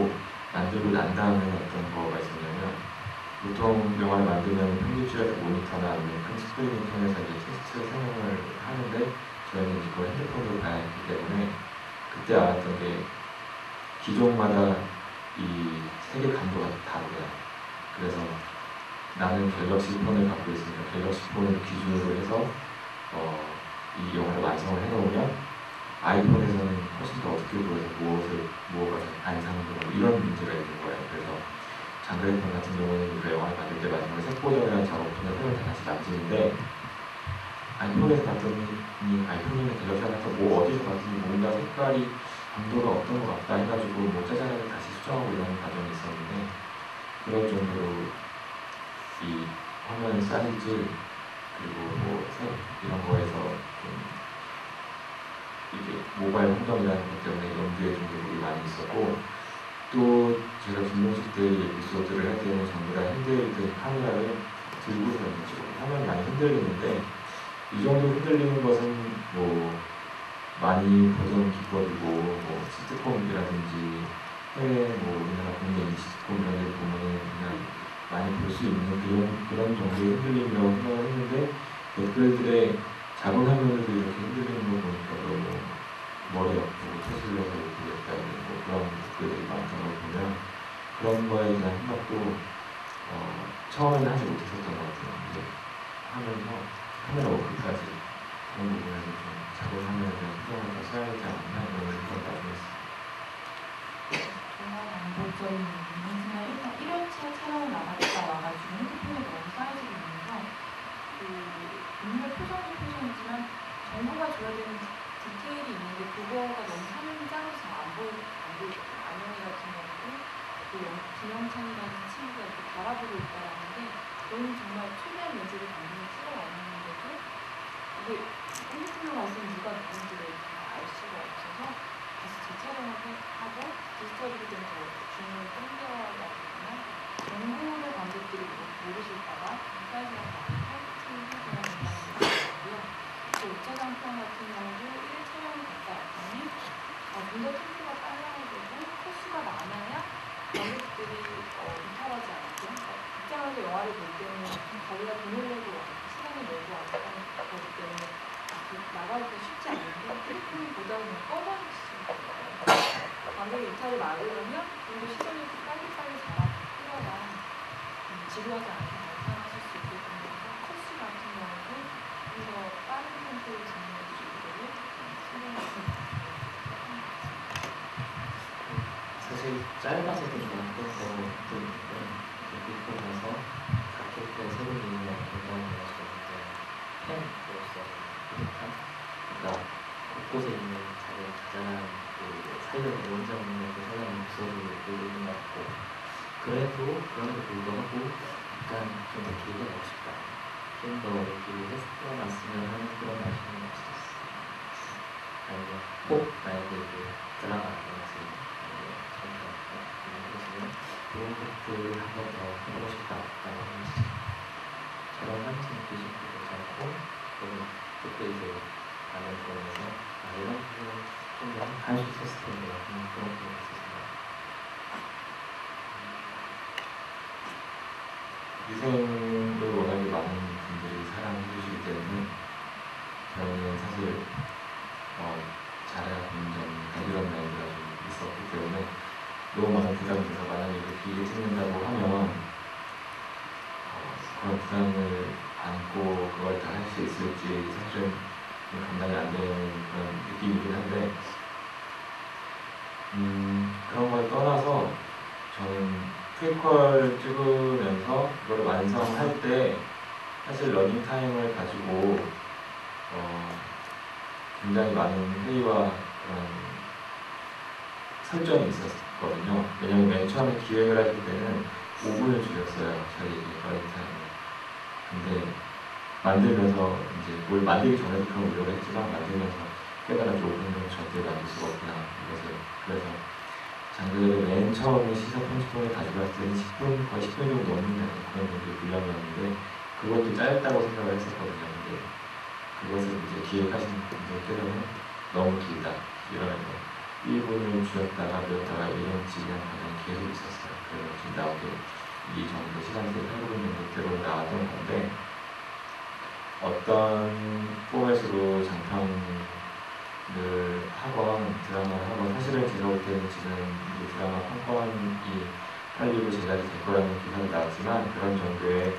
만들고 난 다음에는 어떤 거가 있었냐면, 보통 영화를 만들면 편집실에서 모니터나 아니면 큰 스크린을 통해서 이제 테스트 상영을 하는데 저희는 이제 그걸 핸드폰으로 봐야 했기 때문에 그때 알았던 게 기종마다 이 색의 감도가 다르구나. 그래서 나는 갤럭시 폰을 갖고 있으니까 갤럭시 폰을 기준으로 해서 이 영화를 완성을 해놓으면 아이폰에서는 훨씬 더 어떻게 보여서 무엇가 안 상하고 이런 문제가 있는 거예요. 그래서 장그래프 같은 경우는 우리가 영화를 만들 때 마지막에 색보정이라는 작업품을 손을 다 같이 만지는데 아이폰에서 봤더니 아이폰이나 갤럭시 하나서 뭐 어디서 봤더니 뭔가 색깔이 감도가 어떤 것 같다 해가지고 뭐 짜잘하게 다시 수정하고 이런 과정이 있었는데, 그럴 정도로 이 화면 사이즈 그리고 뭐 색 이런 거에서 좀 이게 모바일 환경이라는 것 때문에 염두에 둔 부분이 많이 있었고, 또 제가 김동식 대의 에피소드를 할 때는 전부 다 핸드헬드 카메라를 들고서 찍고 화면이 많이 흔들리는데, 이 정도 흔들리는 것은 뭐 많이 보던 기법이고, 뭐 시트콤이라든지 해외 뭐 우리나라 국내 시트콤 이런 데 보면은 그냥 많이 볼 수 있는 그런 정도의 흔들림이라고 생각을 했는데, 댓글들에 작은 화면에도 이렇게 흔들리는 거 보니까 너무 머리 아프고 테슬러서 못 보겠다는 뭐 그런 댓글들이 많던 걸 보면 그런 거에 대한 생각도 처음에는 하지 못했었던 것 같아요. 근데 하면서 카메라 워크까지 그런 부분에서 좀 작은 화면에 대한 신경을 더 써야 되지 않나 이런 생각을 가지고 있어요. 정말 안보적인 부분이지만 일단 1회차 촬영을 나갔다 와가지고 핸드폰에 너무 사이즈가 있면서 그 인물 표정도 표정이지만 정보가 줘야 되는 디테일이 있는데 그거가 너무 화면이 작아서 안 보이고 안영이 같은 경우도 그 김영찬이라는 친구가 이렇게 바라보고 있다라는 게 너무 정말 최대한 렌즈를 당근히 찍어왔는데도 이게 핸드폰으로 봤을 때 누가 누군지를 알 수가 없어서 다시 재촬영을 하고 디지털이기 때문에 줌을 땡겨가거나 정보를 관객들이 모르실까봐 사이즈가 많이 해야 된다는 또 5차 장편 같은 경우도 1 촬영을 갔다 왔더니 좀 더 템포가 빨라야 되고 코스가 많아야 관객들이 이탈하지 않고, 입장에서 영화를 볼 때는 자기가 돈을 내고 시간을 내고 왔다는 거기 때문에 나가기가 쉽지 않은데 핸드폰을 보다 보면 꺼버릴 수 있어요. 관객의 이탈을 막으려면 좀 더 시선을 빨리빨리 끌어야 지루하지 않게 발산하실 수 있게 되면서 코스 같은 경우도 좀 더 빠른 템포로 진행할 수 있도록 신경을 쓰는 사실 짧아서도 좋았던 것도 있는데 읽고 나서 각했던 새로운 이유가 굉장히 많았었는데 팬으로서 뿌듯한, 그러니까 곳곳에 있는 자기 자잘한 그 살려낸 원장님의 그 사랑의 목소리를 들고 있는 것 같고, 그래도 그럼에도 불구하고 약간 좀 더 길게 가고 싶다, 좀 더 길게 했어놨으면 하는 그런 아쉬움이 없었어요. 아니면 꼭 나에게 그 드라마라든지 그런 것들을 한 번 더 해보고 싶다라고 하면서 저런 한층 뒤집기도 괜찮고, 그것도 이제 나는 보면서 이런 부분은 좀 더 할 수 있었을 텐데 그런 부분이 있었습니다. 위생을 워낙에 많은 분들이 사랑해 주시기 때문에 저희는 사실 잘해야 되는 점이 가지런 나이가 좀 있었기 때문에 너무 많은 부담이 돼서 만약에 이렇게 길게 찍는다고 하면 그런 부담을 안고 그걸 다 할 수 있을지 사실은 감당이 안 되는 그런 느낌이긴 한데, 그런 걸 떠나서 저는 프리퀄 찍으면서 그걸 완성할 때 사실 러닝타임을 가지고 굉장히 많은 회의와 그런 설정이 있었거든요. 왜냐면 맨 처음에 기획을 하실 때는 5분을 줄였어요. 저희 러닝타임을. 근데 만들면서 이제 뭘 만들기 전에도 그런 노력을 했지만 만들면서 깨달았죠. 5분은 절대 만들 수가 없구나 이것을. 그래서 장르를 맨 처음에 시사 편집본을 가지고 왔을 때는 10분, 거의 10분 정도 넘는 그런 정도의 분량이었는데 그것도 짧다고 생각을 했었거든요. 근데 그것을 이제 기획하신 분들께서는 너무 길다 이러면서 1분을 줄였다가 늘었다가 이런 지난 과정이 계속 있었어요. 그래서 지금 나온 게 이 정도 시간대 8분 정도대로 나왔던 건데 어떤 포맷으로 장편을 하건 드라마를 하건 사실은 제가 볼 때는 지금 이 드라마 펑펑이 팔리고 제작이 될 거라는 기사도 나왔지만 그런 정도의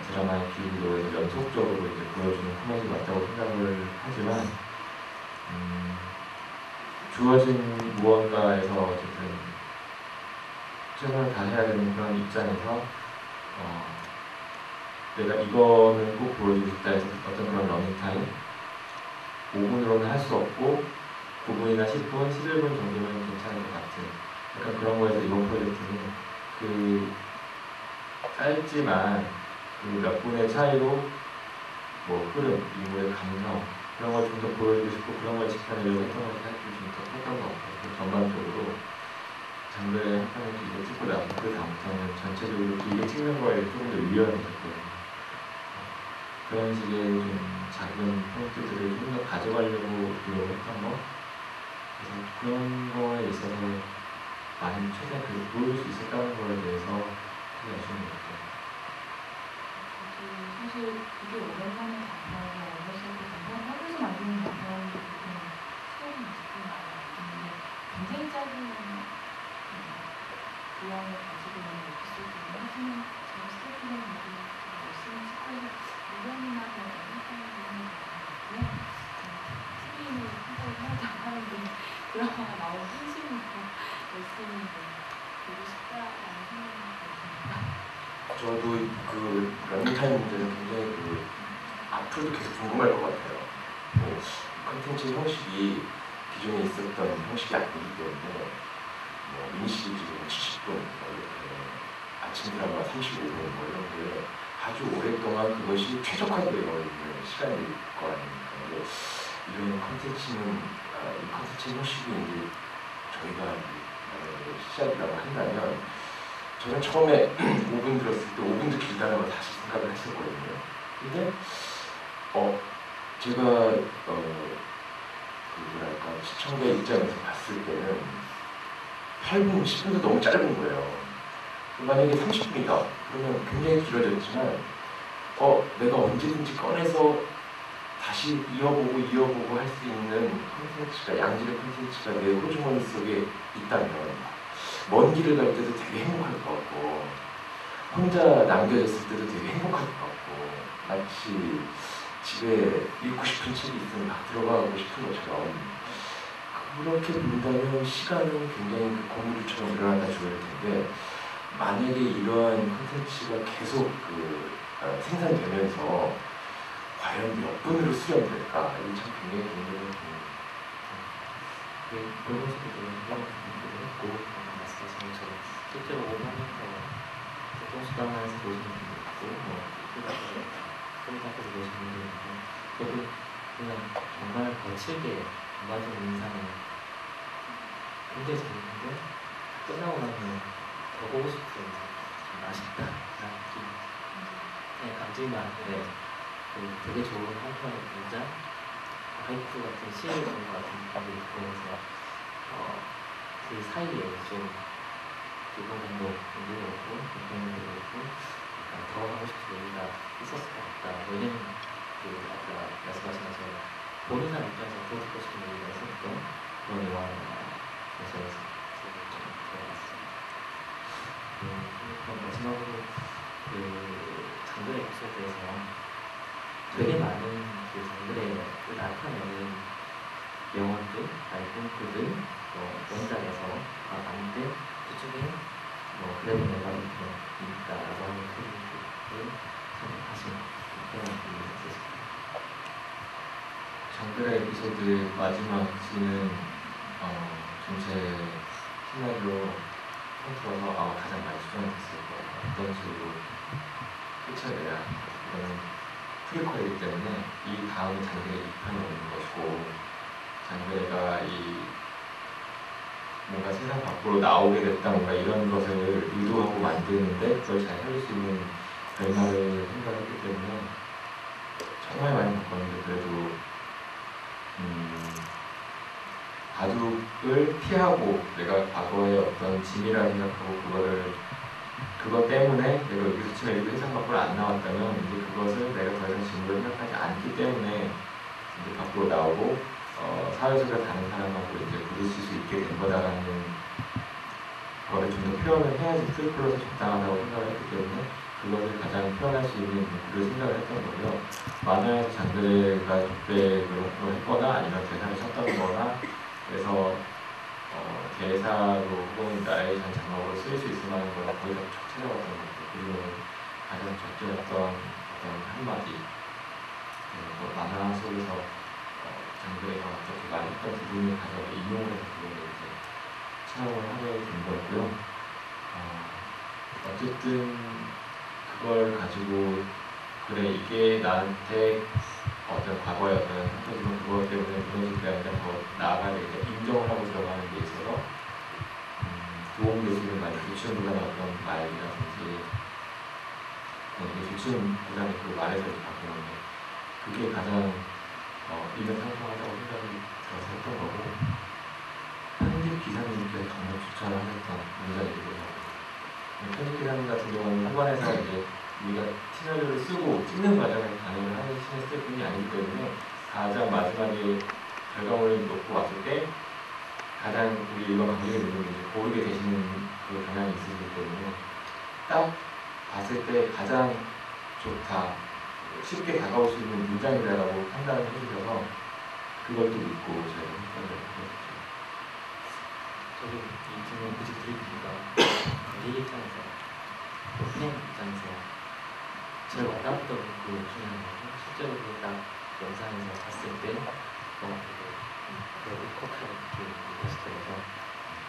드라마의 비율로 연속적으로 이제 보여주는 포맷이 맞다고 생각을 하지만 주어진 무언가에서 어쨌든 최선을 다해야 되는 그런 입장에서 내가 이거는 꼭 보여주고 싶다 해서 어떤 그런 러닝타임 5분으로는 할 수 없고 9분이나 10분, 11분 정도면 괜찮을 것 같은 약간 그런 거에서 이번 프로젝트는 그 짧지만 그 몇 분의 차이로 뭐 흐름, 인물의 감성 그런 걸 좀 더 보여주고 싶고 그런 걸 지켜내려고 했던 것이 사실 좀 더 컸던 것 같아요. 전반적으로 장르의 한 편을 길게 찍고 나서 그 다음부터는 전체적으로 길게 찍는 거에 조금 더 유연해졌거든요. 그런 식의 좀 작은 포인트들을 좀 더 가져가려고 노력했던 거 그래서 그런 거에 있어서 많이 최대한 보여줄 수 있었다는 거에 대해서 되게 아쉬운 것 같아요. 사실 되게 오랜만에 장편을 어렸을 때 장편 하면서 만드는 장편이 수업이 있었던 거 같은데 굉장히 짧은 분량을 가지고 있는 에피소드를 하시는 저희 스태프분들이 열심히 찍고 무명이나 그런 인터뷰를 하는 것 같고요. 스크린을 하는데 드라마가 나온 진심으로 열심히 보고 싶다라는 생각이 들었습니다. 저도 그 러닝타임 문제는 굉장히 그 앞으로도 계속 궁금할 것 같아요. 컨텐츠 형식이 기존에 있었던 형식이 아니기 때문에 미니시리즈로 70분, 이렇게 아침 드라마 35분 이런 게 아주 오랫동안 그것이 최적화되어 있는 시간일 거 아닙니까? 근데 이런 컨텐츠는 이 컨텐츠 형식이 이제 저희가 시작이라고 한다면 저는 처음에 5분 들었을 때 5분도 길다는 걸 다시 생각을 했었거든요. 근데 제가 뭐랄까 시청자 입장에서 봤을 때는 8분, 10분도 너무 짧은 거예요. 만약에 30분이다 그러면 굉장히 길어졌지만 내가 언제든지 꺼내서 다시 이어보고 할 수 있는 콘텐츠가 양질의 콘텐츠가 내 호주머니 속에 있다면 먼 길을 갈 때도 되게 행복할 것 같고 혼자 남겨졌을 때도 되게 행복할 것 같고 마치 집에 읽고 싶은 책이 있으면 막 들어가고 싶은 것처럼 그렇게 본다면 시간은 굉장히 그 고무줄처럼 늘어난다 좋을 텐데 만약에 이러한 콘텐츠가 계속 생산되면서 과연 몇 분으로 수렴될까 이게 참 굉장히 궁금해요. 그런 식으로 생각을 했고 말씀하신 것처럼 실제로 오면서 교통수단에서 보시는 분도 있고 홈카페에서 보시는 분도 있고 저도 그냥 정말 거칠게 전반적인 인상을 굉장히 재밌는데 끝나고 나면 더 보고 싶은 좀 아쉽다라는 느낌 감지만 되게 좋은 한편의 문장 하이쿠 같은 시를 본 것 같은 느낌이 들면서 그 사이에 좀 기본 정도 의미가 없고 공통도 있고 더 하고 싶은 얘기가 있었을 것 같다. 왜냐면 아까 말씀하신 것처럼 보는 사람 입장에서 더 듣고 싶은 얘기가 있었던 그런 영화라서 좀 들어봤습니다. 그럼 마지막으로 장르의 에피소드에서 되게 많은 그 장르의 나타내는 영화들, 꿈꾸들, 원작에서 아닌데 그중에 그래도 내가 이니까라고 하는 그림을 선택하신 그런 분이 있으십니다. 이제 마지막 씬은 전체 시나리오 통틀어서 아마 가장 많이 수정됐을 거예요. 어떤 식으로 펼쳐내야 이거는 프리퀄이기 때문에 이 다음에 장르의 2편이 오는 것이고 장르가 이 뭔가 세상 밖으로 나오게 됐다 뭔가 이런 것을 의도하고 만드는데 그걸 잘 살릴 수 있는 결말을 생각했기 때문에 정말 많이 바꿨는데 그래도 바둑을 피하고 내가 과거의 어떤 짐이라 생각하고 그것 때문에 내가 여기서 치면 이렇게 세상 밖으로 안 나왔다면 이제 그것을 내가 더 이상 짐으로 생각하지 않기 때문에 이제 밖으로 나오고 사회적으로 다른 사람하고 이제 부딪힐 수 있게 된 거다라는 거를 좀 더 표현을 해야지 트리플러서 적당하다고 생각을 했기 때문에 그것을 가장 표현할 수 있는 글을 생각을 했던 거고요. 만화에서 장르가 독백을 했거나 아니면 대사를 쳤던 거나 그래서 대사로 혹은 나레이션 장르로 쓰일 수 있을 만한 걸 거의 다 찾아봤던 것 같아요. 그리고 가장 적절했던 어떤 한마디 만화 속에서 장르에서 어떻게 많이 했던 부분을 가져가 인용을 해서 그걸 이제 촬영을 하게 된 거고요. 어쨌든 그걸 가지고 그래 이게 나한테 어떤 과거의 어떤 상처지만 그것 때문에 무너질 게 아니라 더 나아가야 되겠다 인정을 하고 들어가는 데 있어서 도움이 되시는 말, 조치훈보다는 어떤 말이라든지 조치훈보다는 그 말에서 바꾸는 게 그게 가장 일맥상통하다고 생각이 들어서 했던 거고 편집 기사님께서 정말 추천을 하셨던 문장이고요. 편집 기사님 같은 경우는 학원에서 이제 우리가 시나리오를 쓰고 찍는 과정에 반영을 하는 스태프분이 아니기 때문에 가장 마지막에 결과물을 놓고 왔을 때 가장 우리 일반 관객의 눈으로 이제 고르게 되시는 그 경향이 있으시기 때문에 딱 봤을 때 가장 좋다, 쉽게 다가올 수 있는 문장이다라고 판단을 해주셔서 그걸 또 믿고 저희가 생각을 해보셨죠. 저도 이 질문 굳이 드리니까 내 입장에서 팬 입장에서 제일 와닿았던 그 중요한 거는 실제로 딱 영상에서 봤을 때 울컥하게 느껴졌을 때라서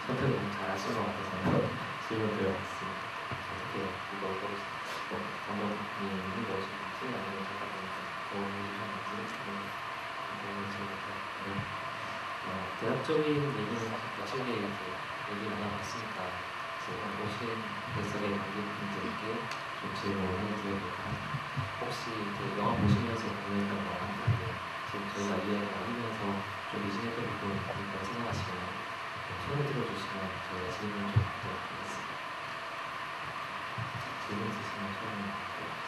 선택을 너무 잘 하신 것 같아서 질문 드려봤습니다. 어떻게 이걸 감독님 있는 것이 아니면 작가님께서 도움을 주셨는지 도움을 주셨는지 대략적인 얘기는 여러 개 얘기를 나눠봤으니까 오신 배석의 관객분들께 좀 질문을 해드려볼까. 혹시 영화 보시면서 고민했던 거나 지금 저희가 이야기를 나누면서 좀 미진했던 부분이 있다고 생각하시면 손을 들어주시면 저희가 질문 좀 드리도록 하겠습니다. 질문 있으시면 손을 들어주세요.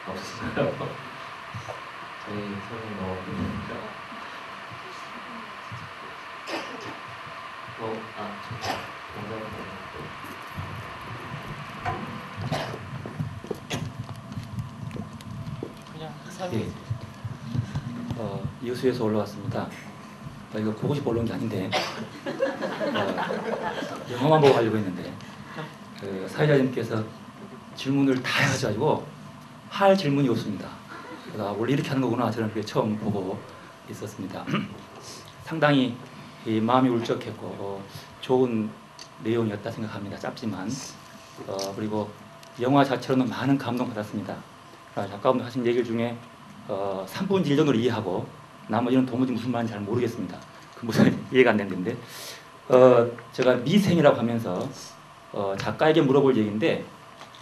없으신가요? 저희 손이 너무 힘드니까 예. 이호수에서 올라왔습니다. 이거 보고 싶어 올라온 게 아닌데 영화만 보고 가려고 했는데 사회자님께서 질문을 다 해가지고 할 질문이 없습니다. 원래 이렇게 하는 거구나 저는 그게 처음 보고 있었습니다. 상당히 마음이 울적했고 좋은 내용이었다 생각합니다. 짧지만 그리고 영화 자체로는 많은 감동 받았습니다. 작가분들 하신 얘기 중에 3분의 1 정도를 이해하고 나머지는 도무지 무슨 말인지 잘 모르겠습니다. 그 무슨 이해가 안 되는데 제가 미생이라고 하면서 작가에게 물어볼 얘기인데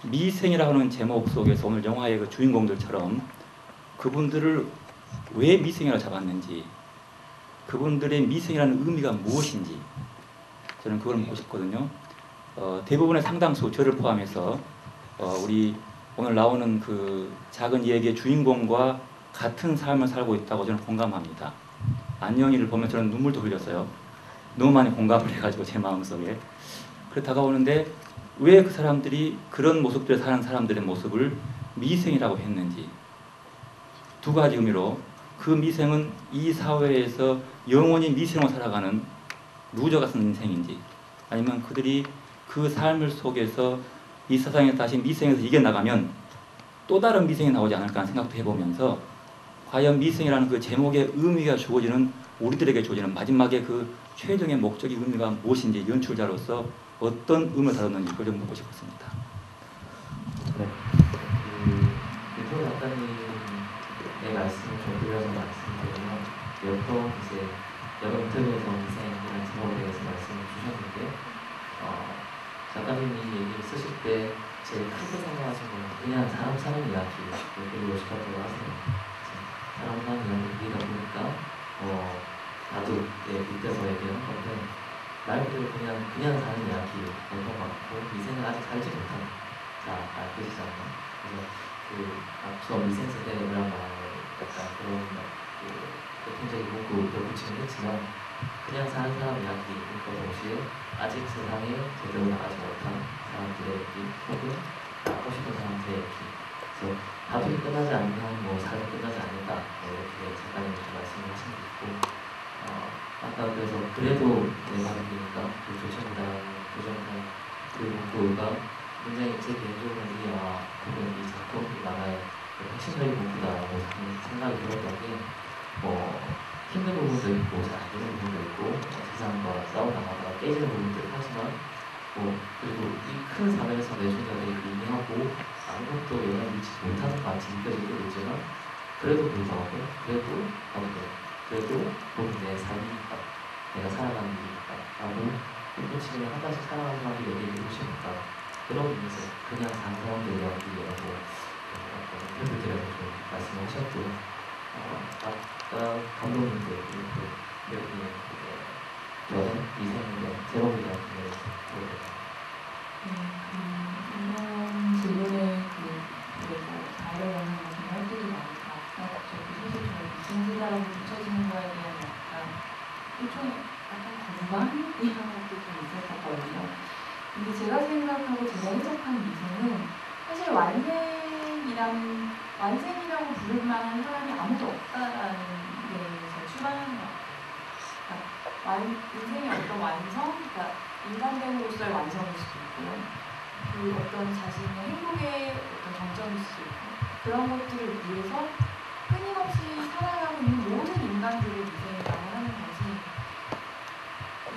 미생이라고 하는 제목 속에서 오늘 영화의 그 주인공들처럼 그분들을 왜 미생이라고 잡았는지 그분들의 미생이라는 의미가 무엇인지 저는 그걸 묻고 싶거든요. 대부분의 상당수 저를 포함해서 우리 오늘 나오는 그 작은 이야기의 주인공과 같은 삶을 살고 있다고 저는 공감합니다. 안녕이를 보면 저는 눈물도 흘렸어요. 너무 많이 공감을 해가지고 제 마음속에 그래 다가오는데 왜 그 사람들이 그런 모습들을 사는 사람들의 모습을 미생이라고 했는지 두 가지 의미로 그 미생은 이 사회에서 영원히 미생으로 살아가는 루저 같은 인생인지 아니면 그들이 그 삶을 속에서 이 세상에 다시 미생에서 이겨나가면 또 다른 미생이 나오지 않을까 하는 생각도 해보면서 과연 미생이라는 그 제목의 의미가 주어지는 우리들에게 주어지는 마지막에 그 최종의 목적의 의미가 무엇인지 연출자로서 어떤 의미를 다뤘는지 그걸 좀 묻고 싶었습니다. 네. 유토 작가님의 말씀을 곁들여서 말씀드리면 여러 이제 여러 인터뷰에서 미생이라는 제목에 대해서 말씀을 주셨는데 작가님이 얘기를 쓰실 때 제일 크게 생각하신 건 그냥 사람 사는 이야기 그리고 싶었다고 하세요. 사람 사는 이야기이다 보니까 나도 밑에서 얘기를 한 건데 말 그대로 그냥 사는 이야기였던 것 같고 미생은 아직 살지 못한 뜻이잖아요. 그래서 앞서 미생 세대라는 말 약간 그런 보통적인 문구를 붙이긴 했지만 그냥 사는 사람 이야기인 것 동시에 아직 세상에 제대로 나가지 못한 사람들의 얘기 혹은 나가고 싶은 사람들의 얘기. 그래서 바둑이 끝나지 않으면 삶이 끝나지 않는다 이렇게 작가님께서 말씀을 하신 게 있고 아까 그래서 그래도 내 바둑이니까 도전이다 그 문구가 굉장히 제 개인적으로는 이 영화 혹은 이 작품, 이 만화의 핵심적인 문구다라고 생각이 들었던 게 힘든 부분도 있고 잘 안 되는 부분도 있고 세상과 싸워나가다가 깨지는 부분도 하지만 그리고 이 큰 사회에서 내 존재들이 미미하고 아무것도 영향을 미치지 못하는 것 같이 느껴지고 있지만 그래도 불구하고 그래도 모든 내 삶이니까 내가 살아가는 일이니까 라고 끝맺히면 한 가지 살아가는 사람이 얘기해 주고 싶다 그런 의미에서 그냥 사는 사람들 이야기라고 표현들에서 좀 말씀을 하셨고요. 아까 감독님들 그리고 배우님 저는 미생의 제목이라는 이런 질문을 자유로운 것을 할 때도 많다. 저도 사실 저는 미생세다라고 붙여지는 거에 대한 일종의 거부감이라는 것도 좀 있었거든요. 근데 제가 생각하고 제가 해석한 미생은 사실 완생이라고 부를 만한 사람이 아무도 없다라는 데서 출발하는 것 같아요. 인생의 어떤 완성, 그러니까 인간됨으로서의 완성일 수도 있고요. 그 어떤 자신의 행복의 어떤 정점일 수도 있고 그런 것들을 위해서 끊임없이 살아가고 있는 모든 인간들을 미생이라고 하는 것이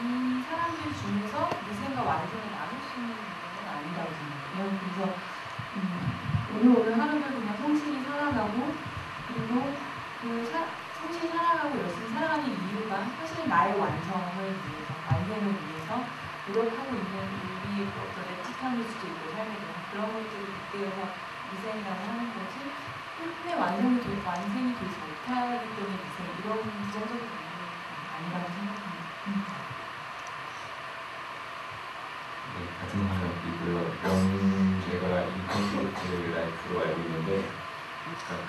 이 사람들 중에서 미생과 완생을 나눌 수 있는 문제는 아니라고 생각해요. 그래서 오늘 하루를 그냥 성실히 살아가고 그리고 성실히 살아가고 열심히 살아가는 이유가 사실 나의 완성을 위해서 완생을 위해서 노력하고 있는 우리의 어떤 애틋함일 수도 있고 삶에 대한 그런 것들을 빗대어서 미생이라고 하는 것이 근데 완생이 되지 못하기 때문에 미생 이런 부정적인 부분이 아니라고 생각합니다. 네, 같은 생각이고요. 제가 인컨시리트 라이프로 알고 있는데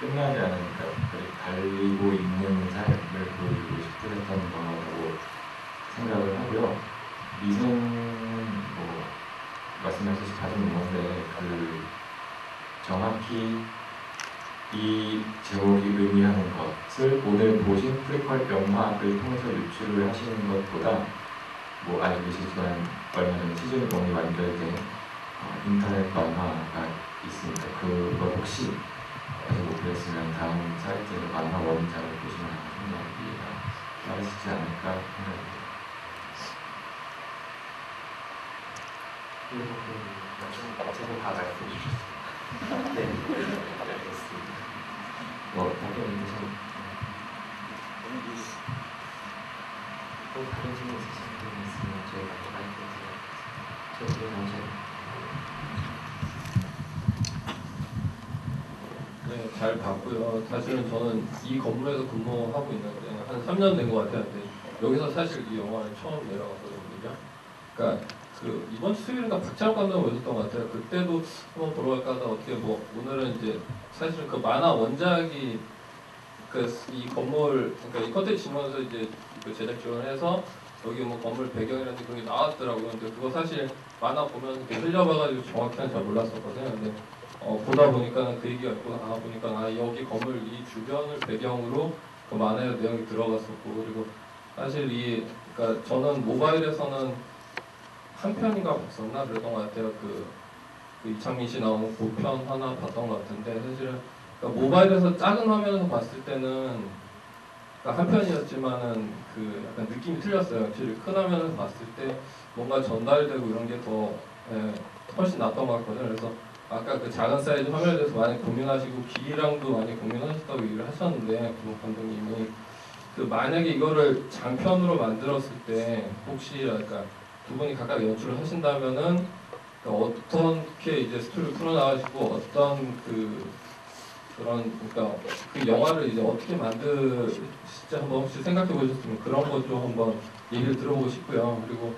끝나지 않은 달리고 있는 삶을 보여주고 싶었던 거라고 생각을 하고요. 미생은 말씀하셨듯이 가진 건데 정확히 이 제목이 의미하는 것을 오늘 보신 프리퀄 영화를 통해서 유출을 하시는 것보다 알고 계시지만 얼마 전에 시즌 1이 완결된 인터넷 만화가 있습니다. 그거 혹시 아직 못 보셨으면 다음 사이트에서 만화 원작을 보시면 이해가 빠르시지 않을까 생각합니다. 제목 다 말씀해 주셨습니다. 네. 알겠습니다. 답변이 되셨나요? 또 다른 질문 있으신 분 있으면 저희가 마이크 저쪽에 나오셔도 네, 잘 봤고요. 사실은 저는 이 건물에서 근무하고 있는데 한 3년 된 것 같아요. 근데 여기서 사실 이 영화를 처음 내려갔거든요. 그러니까 이번 수요일인가 박찬욱 감독이 오셨던 것 같아요. 그때도 한번 보러 갈까 하다 어떻게 오늘은 이제 사실은 그 만화 원작이 이 건물 그러니까 이 컨텐츠 진행하면서 이제 제작 지원을 해서 여기 건물 배경이라든지 그런 게 나왔더라고요. 근데 그거 사실 만화 보면 흘려봐가지고 정확히는 잘 몰랐었거든요. 근데 보다 보니까 그 얘기가 있고 보니까 여기 건물 이 주변을 배경으로 그 만화의 내용이 들어갔었고 그리고 사실 그러니까 저는 모바일에서는 한 편인가 봤었나 그랬던 것 같아요. 그 이창민 씨 나오는 그 편 하나 봤던 것 같은데 사실은 그러니까 모바일에서 작은 화면에서 봤을 때는 그러니까 한 편이었지만은 그 약간 느낌이 틀렸어요. 확실히 큰 화면에서 봤을 때 뭔가 전달되고 이런 게 더 훨씬 낫던 것 같거든요. 그래서 아까 그 작은 사이즈 화면에 대해서 많이 고민하시고 길이랑도 많이 고민하셨다고 얘기를 하셨는데 김욱 감독님이 그 만약에 이거를 장편으로 만들었을 때 혹시 그러니까 두 분이 각각 연출을 하신다면은 그러니까 어떻게 이제 스토리를 풀어나가시고 어떤 그런 그러니까 그 영화를 이제 어떻게 만드실지 한번 혹시 생각해 보셨으면 그런 것 좀 한번 얘기를 들어보고 싶고요. 그리고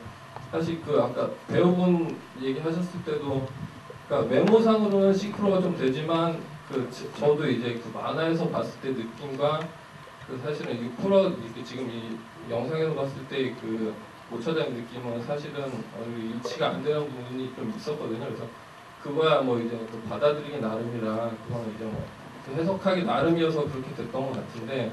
사실 그 아까 배우분 얘기하셨을 때도 그러니까 외모상으로는 싱크로가 좀 되지만 저도 이제 그 만화에서 봤을 때 느낌과 그 사실은 이 이렇게 지금 이 영상에서 봤을 때 그 오차장 느낌은 사실은 일치가 안 되는 부분이 좀 있었거든요. 그래서 그거야 뭐 이제 그 받아들이기 나름이라 그거는 이제 뭐 해석하기 나름이어서 그렇게 됐던 것 같은데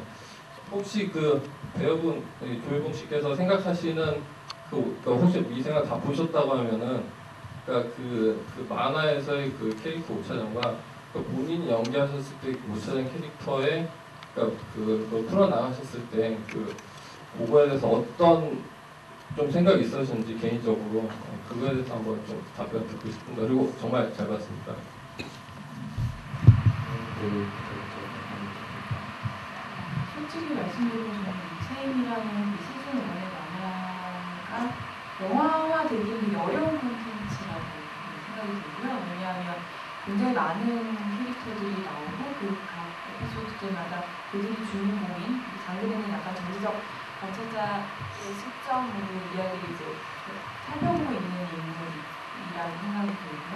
혹시 그 배우분 조일봉 씨께서 생각하시는 그러니까 혹시 이 생각 다 보셨다고 하면은 그러니까 그 만화에서의 그 캐릭터 오차장과 그 본인이 연기하셨을 때 그 오차장 캐릭터의 그러니까 그걸 풀어 나가셨을 때 그거에 대해서 어떤 좀 생각이 있으셨는지 개인적으로 그거에 대해서 한번 좀 답변 듣고 싶습니다. 그리고 정말 잘 봤습니다. 솔직히 말씀드리면 이세임이라는 이 시즌 1의 만화가 영화화되기는 되게 어려운 콘텐츠라고 생각이 들고요. 왜냐하면 굉장히 많은 캐릭터들이 나오고 그 각 에피소드들마다 그들이 주인공인 장르에는 약간 정치적 관찰자의 시점으로 이야기를 이제 살펴보고 있는 인물이라는 생각이 들고요.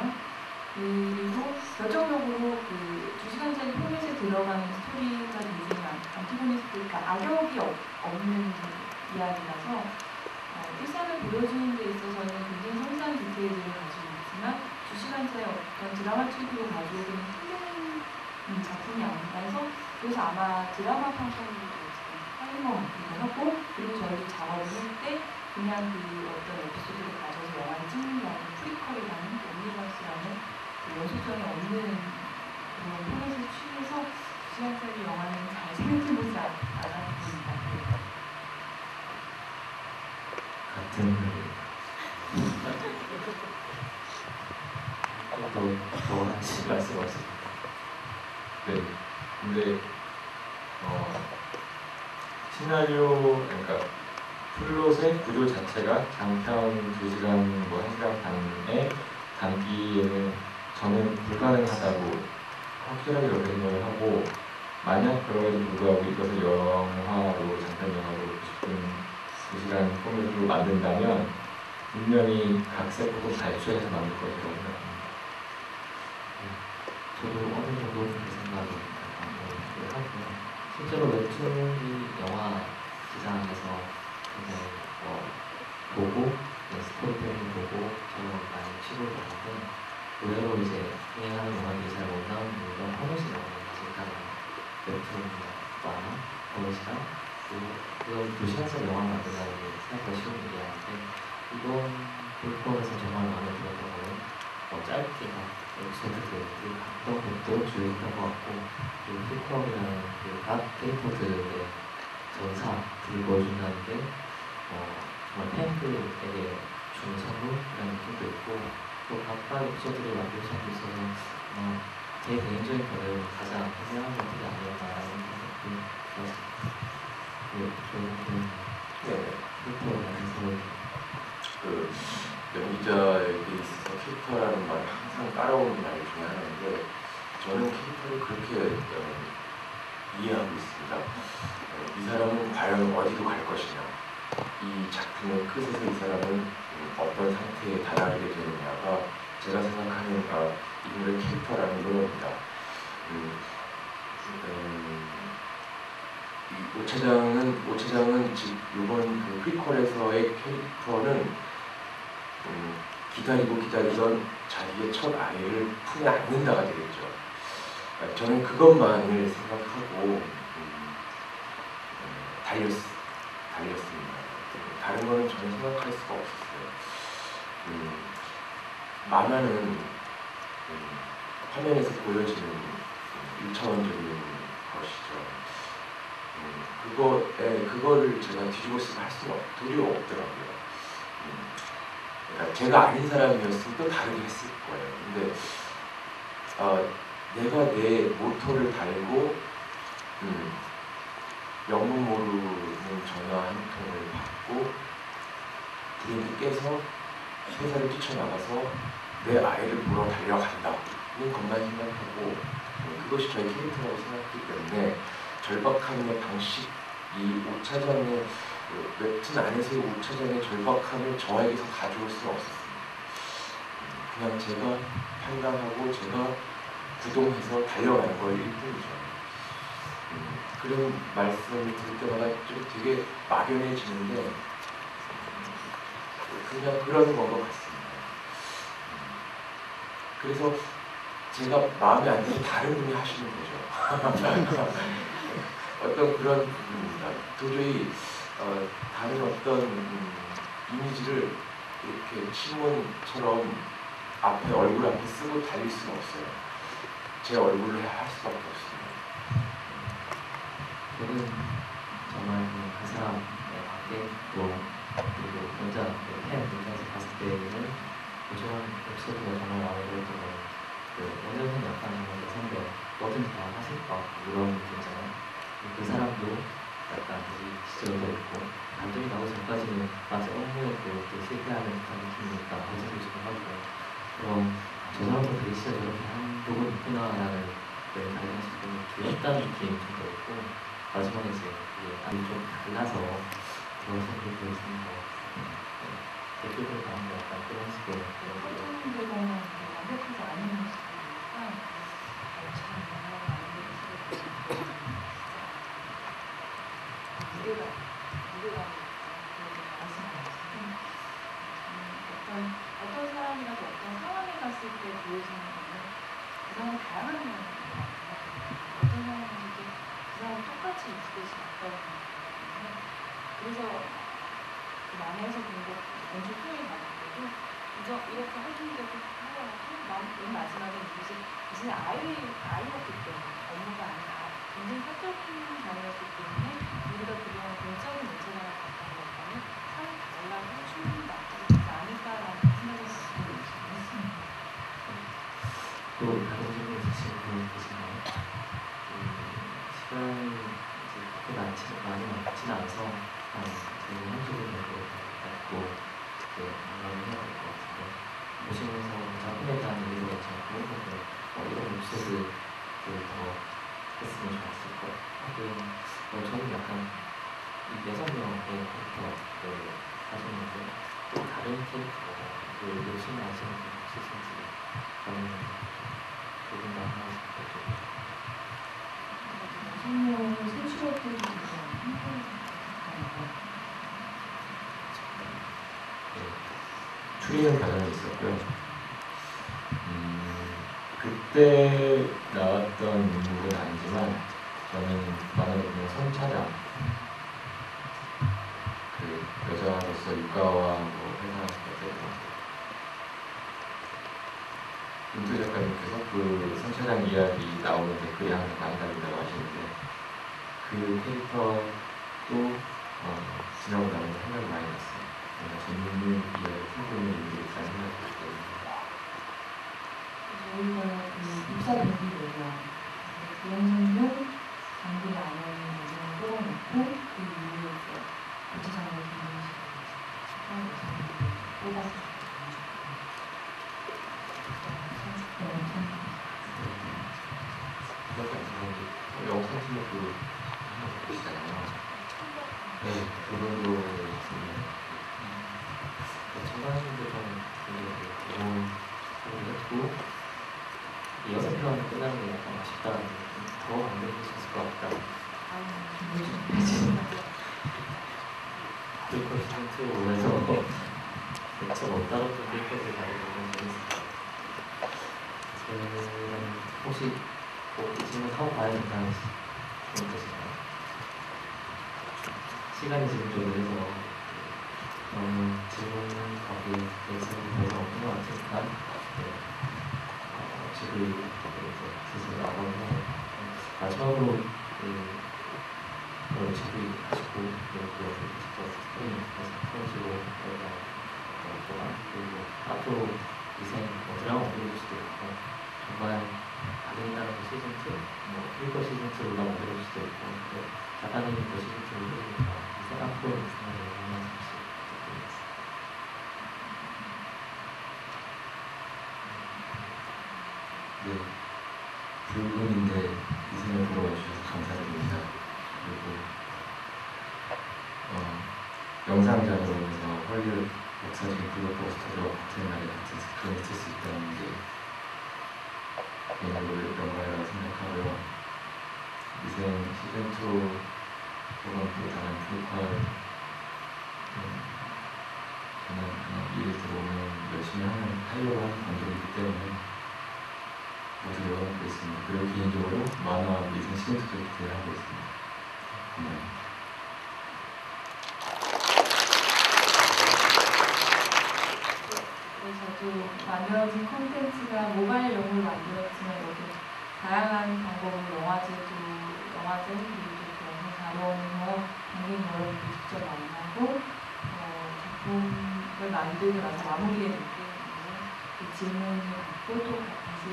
그리고 결정적으로 그 2시간짜리 포맷에 들어가는 스토리가 굉장히 안티고니스트, 그러니까 악역이 없는 이야기라서 일상을 보여주는 데 있어서는 굉장히 섬세한 디테일들을 가지고 있지만 2시간짜리 어떤 드라마 특유로 가져오기는 힘든 작품이 아닌가 해서 그래서 아마 드라마 판권도 하는 것 같기도 하고 그리고 저희도 작업을 할 때 그냥 그 어떤 에피소드를 가져서 영화를 찍는다는 프리퀄이라는 오니버스라는 연속성이 없는 그런 포맷을 취해서 2시간짜리 영화는 잘 생각해보지 않았습니다. 같은 더 하실 말씀 없으세요? 네. 근데 시나리오 그러니까 플롯의 구조 자체가 장편 2시간 뭐 1시간 반에 담기에는 저는 불가능하다고 확실하게 그렇게 생각을 하고 만약 그럼에도 불구하고 이것을 영화로 장편 영화로 2시간 포맷으로 만든다면 분명히 각 세포도 발췌해서 만들 것이라고 생각합니다. 저도 어느 정도 그렇게 생각을 하고요. 실제로 웹툰이 영화 시장에서 굉장히 보고 스토리텔링 보고 저는 많이 시도를 하는데 의외로 이제 흥행하는 영화들이 잘 못 나오는 이유가 포맷이 너무 아직까지 웹툰이나 만화, 포맷이랑 그건 2시간짜리 영화 만든다는 게 생각보다 쉬운 일이 아닌데 이번 볼거에서 정말 마음에 들었던 거는 짧게 에피소드들 어떤 것도 주의했던 것 같고 그리고 힙합이라는 각 캐릭터들의 전사들을 보여준다는 게 정말 팬들에게 주는 선물이라는 느낌도 있고 또 각각 에피소드를 만들 수도 있어서 제 개인적인 거는 가장 유명한 것들이 아니었나라는 생각이 들었습니다. 저는 힙합을 만들어서 연기자에게 있어서 캐릭터라는 말을 항상 따라오는 말 중에 하나인데 저는 캐릭터를 그렇게 이해하고 있습니다. 이 사람은 과연 어디로 갈 것이냐, 이 작품의 끝에서 이 사람은 어떤 상태에 달하게 되느냐가 제가 생각하는 이분의 캐릭터라는 거입니다. 이 오차장은 이번 그 프리퀄에서의 캐릭터는 기다리던 자기의 첫 아이를 품에 안는다가 되겠죠. 저는 그것만을 생각하고 달렸습니다. 다른 거는 전혀 생각할 수가 없었어요. 만화는 화면에서 보여지는 1차원적인 것이죠. 그거를 제가 뒤집어 쓰고 할 수가 도리어 없더라고요. 그러니까 제가 아닌 사람이었으면 또 다르게 했을 거예요. 근데 내가 내 모토를 달고 영문 모르는 전화 한 통을 받고 불행히 깨서 회사를 뛰쳐나가서 내 아이를 보러 달려간다는 것만 생각하고 그것이 저의 캐릭터라고 생각했기 때문에 절박함의 방식, 이 5차장의 웹툰 안에서의 5차장의 절박함을 저에게서 가져올 수는 없었습니다. 그냥 제가 판단하고 제가 구동해서 달려가는 거일 뿐이죠. 그런 말씀을 들을 때마다 좀 되게 막연해지는데 그냥 그런 것 같습니다. 그래서 제가 마음에 안 들면 다른 분이 하시는 거죠. 어떤 그런 부분입니다. 도저히 다른 어떤 이미지를 이렇게 신문처럼 앞에 얼굴 앞에 쓰고 달릴 수는 없어요. 제 얼굴로 할 수밖에 없습니다. 저는 정말 그 사람의 관계 또 그리고 혼자 팬 입장에서 봤을 때는 오징어 에피소드가 정말 마음에 들었던 거예요. 원래는 약간 여성들 뭐든지 다 하실 것 같고 이런 게 있잖아요. 그 사람도 약간 이 시절도 있고 감정이 나오기 전까지는 마치 업무에도 또 실패하는 듯한 느낌이니까 반성도 지금 하고 그럼 저 사람도 되게 진짜 저렇게 한 부분이 있구나라는 걸 발견하실 때는 좋았다는 느낌이 좀 들었고 마지막에 이제 아니 좀 달라서 그런 생각이 들었습니다. 댓글을 다는 거 약간 그런 식으로 어떤 경우는 완벽하지 않은 모습이니까 무게가 어떤 사람이라도 어떤 상황에 갔을 때 보여지는 거는 그 사람이 다양한 면이 있어요. 어떤 사람은 이제 그 사람 똑같이 익숙해지 않다고 생각하는데 그래서 그 만화에서 본 거 엄청 표현이 많았고 이렇게 해준데도 맨 마지막에 무슨 아이였기 때문에 업무가 아니라 굉장히 사적인 경우였기 때문에 우리가 그동안 공적인 문제를 봤던 것과는 참 달라고 충분히 나쁘지 않을까라는 생각을 가지고 있습니다. 또 다른 질문 있으신 분 계신가요? 시간이 이제 그렇게 많이 남지는 않아서 저희 한 주를 정도 갖고 마무리를 해야 될 것 같은데 보시면서 작품에 대한 의미가 있잖아요. 이런 에피소드를 더 했으면 좋았을 것 같고 저는 약간 이 여성명의 캐릭터를 하시는데 또 다른 캐릭터를 열심히 하시는 분 있으신지 저는 조금 더 하나씩 여성명을 세출할 때도 힘들어요. 추리는 과정이 있었고요. 그때 나왔던 인물은 아니지만 저는 만화를 보면 선차장 그 여자로서 육가와 회사 때도 윤두 작가님께서 그 선차장 이야기 나오는 댓글이 항상 많이 달린다고 하시는데 그 캐릭터도 지나고 나면 생각이 많이 났어요. 재밌는 이야기, 풍부한 일들이 있다는 생각이 들거든요. 저희가 그 입사 동기들과 구형선도 장비 안에는 여성을 뽑아놓고 그 이후에 고체장을 기능식으로 뽑았어요. 영상 팀도 보시잖아요. 네, 그걸로 청소년도 좀 좋은 소리를 했고 이 6편이 끝나는 게 약간 아쉽다. 더 만들어줄 수 있을 것 같다. 브레이커 시즌 2에서 좀 따로 좀 브레이커를 다루는 재밌었어요. 혹시 질문 하고 봐야 된다는 그런 뜻인가요? 시간이 지금 좀 늦어서 질문 거기 예상이 별로 없는 것 같으니까 지금 슬슬 마감을 해야 앞으로 미생 드라마 만들어줄 수도 있고 정말 악인이 따라서 시즌2, 필터 시즌2 올라 만들어줄 수도 있고 또 작가님이 또 시즌2를 해주니까 미생 앞으로 미생을 응원해 주시기 부탁드리겠습니다. 네, 불금인데 이생을 보러 와주셔서 감사드립니다. 그리고 영상작으로서 헐리우드 역사적인 블록버스터와 같은 날에 같은 스크린을 쓸 수 있다는 게 개인적으로 영광이라고 생각하고요. 미생 시즌2 혹은 또 다른 프로파일 저는 그냥 일이 들어오면 열심히 하려고 하는 감독이기 때문에 모두 열어놓고 있습니다. 그리고 개인적으로 만화 미생 시즌2도 기대를 하고 있습니다. 고마워요. 저도 만들어진 콘텐츠가 모바일용으로 만들었지만 이렇게 다양한 방법으로 영화제 그리고 또 영상 자료원에서 관객 여러분들 직접 만나고 작품을 만들고 나서 마무리에 느끼는 질문을 받고 또 다시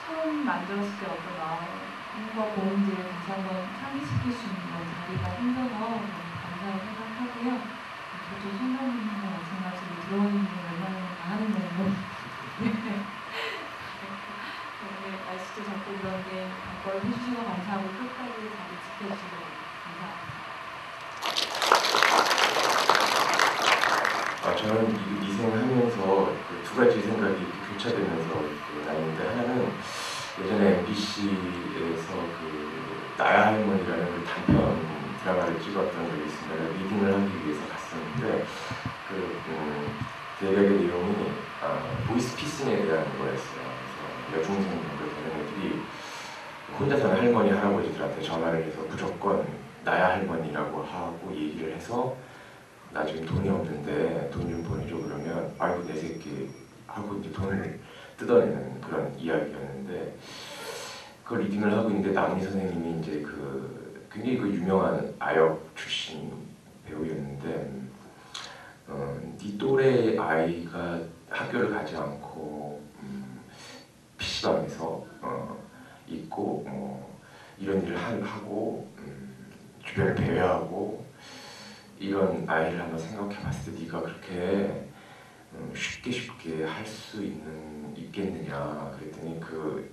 처음 만들었을 때 어떤 마음과 고민들을 다시 한번 상기시킬 수 있는 자리가 생겨서 너무 감사하게 생각하고요. 저도 선생님과 마찬가지로 들어오는 분 웬만하면 다 하는 거고 오늘 날씨도 덥고 그런데 그걸 해주셔서 감사하고 끝까지 자리 지켜주셔서 감사합니다. 저는 미생하면서 그 두 가지 생각이 이렇게 교차되면서 나는데 하나는 예전에 MBC에서 그 나야 할머니라는 그 단편 드라마를 찍었던 적이 있습니다. 리딩을 하기 위해서 갔었는데 대략의 내용이 보이스피싱에 대한 거였어요. 그래서 여중생 정도 되는 애들이 혼자 사는 할머니 할아버지들한테 전화를 해서 무조건 나야 할머니라고 하고 얘기를 해서 나 지금 돈이 없는데 돈 좀 보내줘 그러면 아이고 내 새끼 하고 이제 돈을 뜯어내는 그런 이야기였는데 그 리딩을 하고 있는데 남은희 선생님이 이제 굉장히 유명한 아역 출신 배우였는데 네 또래 아이가 학교를 가지 않고 PC방에서 있고 이런 일을 하고 주변을 배회하고 이런 아이를 한번 생각해 봤을 때 네가 그렇게 쉽게 할 수 있겠느냐 그랬더니 그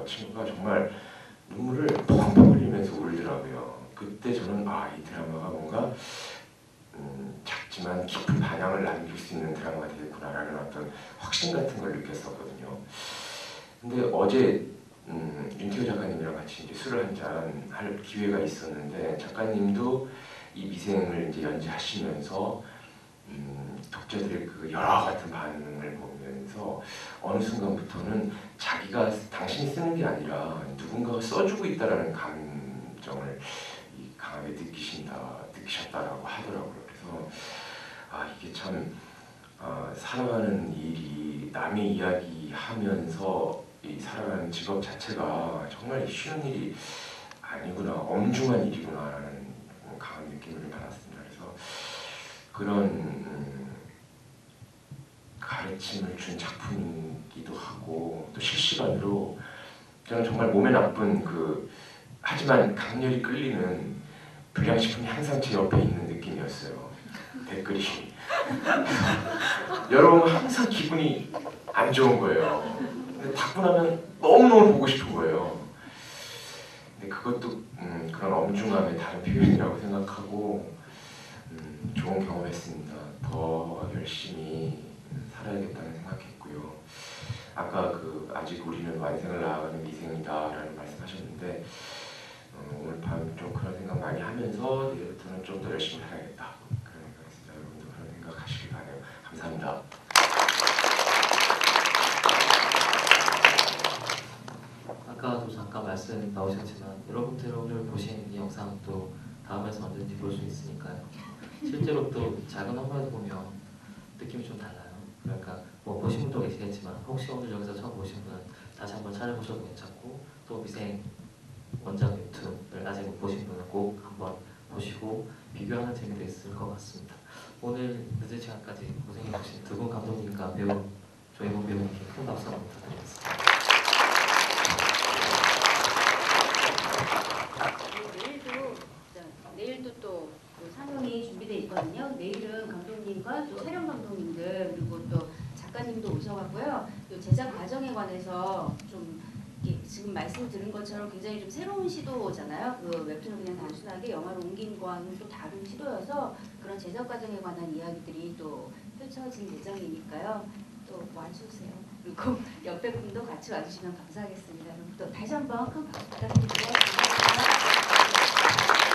친구가 정말 눈물을 펑펑 흘리면서 울더라고요. 그때 저는 이 드라마가 뭔가 작지만 깊은 반향을 남길 수 있는 드라마가 되겠구나라는 어떤 확신 같은 걸 느꼈었거든요. 근데 어제 윤태호 작가님이랑 같이 이제 술을 한잔 할 기회가 있었는데 작가님도 이 미생을 이제 연재하시면서 독자들의 그 열화 같은 반응을 보면서 어느 순간부터는 자기가 당신이 쓰는 게 아니라 누군가가 써주고 있다라는 감정을 강하게 느끼셨다라고 하더라고요. 그래서 이게 참 살아가는 일이 남의 이야기하면서 살아가는 직업 자체가 정말 쉬운 일이 아니구나, 엄중한 일이구나라는 강한 느낌을 받았습니다. 그래서 그런 가르침을 준 작품이기도 하고 또 실시간으로 저는 정말 몸에 나쁜 하지만 강렬히 끌리는 불량식품이 항상 제 옆에 있는 느낌이었어요. 댓글이 여러분 항상 기분이 안 좋은 거예요. 근데 닫고 나면 너무너무 보고 싶은 거예요. 근데 그것도 그런 엄중함의 다른 표현이라고 생각하고 좋은 경험했습니다. 더 열심히 살아야겠다는 생각했고요. 아까 아직 우리는 완생을 나아가는 미생이다라는 말씀하셨는데 오늘 밤 좀 그런 생각 많이 하면서 내일부터는 좀 더 열심히 살아야겠다 그런 생각했습니다. 여러분도 그런 생각하시길 바라요. 감사합니다. 아까도 잠깐 말씀 나오셨지만 여러분들 오늘 보신 이 영상도 다음에서 언제든지 볼 수 있으니까요. 실제로 또 작은 화면에서 보면 느낌이 좀 달라요. 그러니까 보신 분도 계시겠지만 혹시 오늘 여기서 처음 보신 분은 다시 한번 찾아보셔도 괜찮고 또 미생 원작 웹툰을 아직 못 보신 분은 꼭 한번 보시고 비교하는 재미도 있을 것 같습니다. 오늘 늦은 시간까지 고생해주신 두 분 감독님과 배우 조혜곤 배우님께 큰 박수 한번 부탁드리겠습니다. 내일도 또 상영이 준비되어 있거든요. 내일은 감독님과 또 촬영 감독님들 그리고 또 작가님도 오셔갖고요. 또 제작 과정에 관해서 좀 지금 말씀 드린 것처럼 굉장히 좀 새로운 시도잖아요. 그 웹툰을 그냥 단순하게 영화로 옮긴 거와는 또 다른 시도여서 그런 제작 과정에 관한 이야기들이 또 펼쳐질 예정이니까요. 또 와주세요. 그리고 옆에 분도 같이 와주시면 감사하겠습니다. 그럼 또 다시 한번 큰 박수 부탁드리고요. 감사합니다.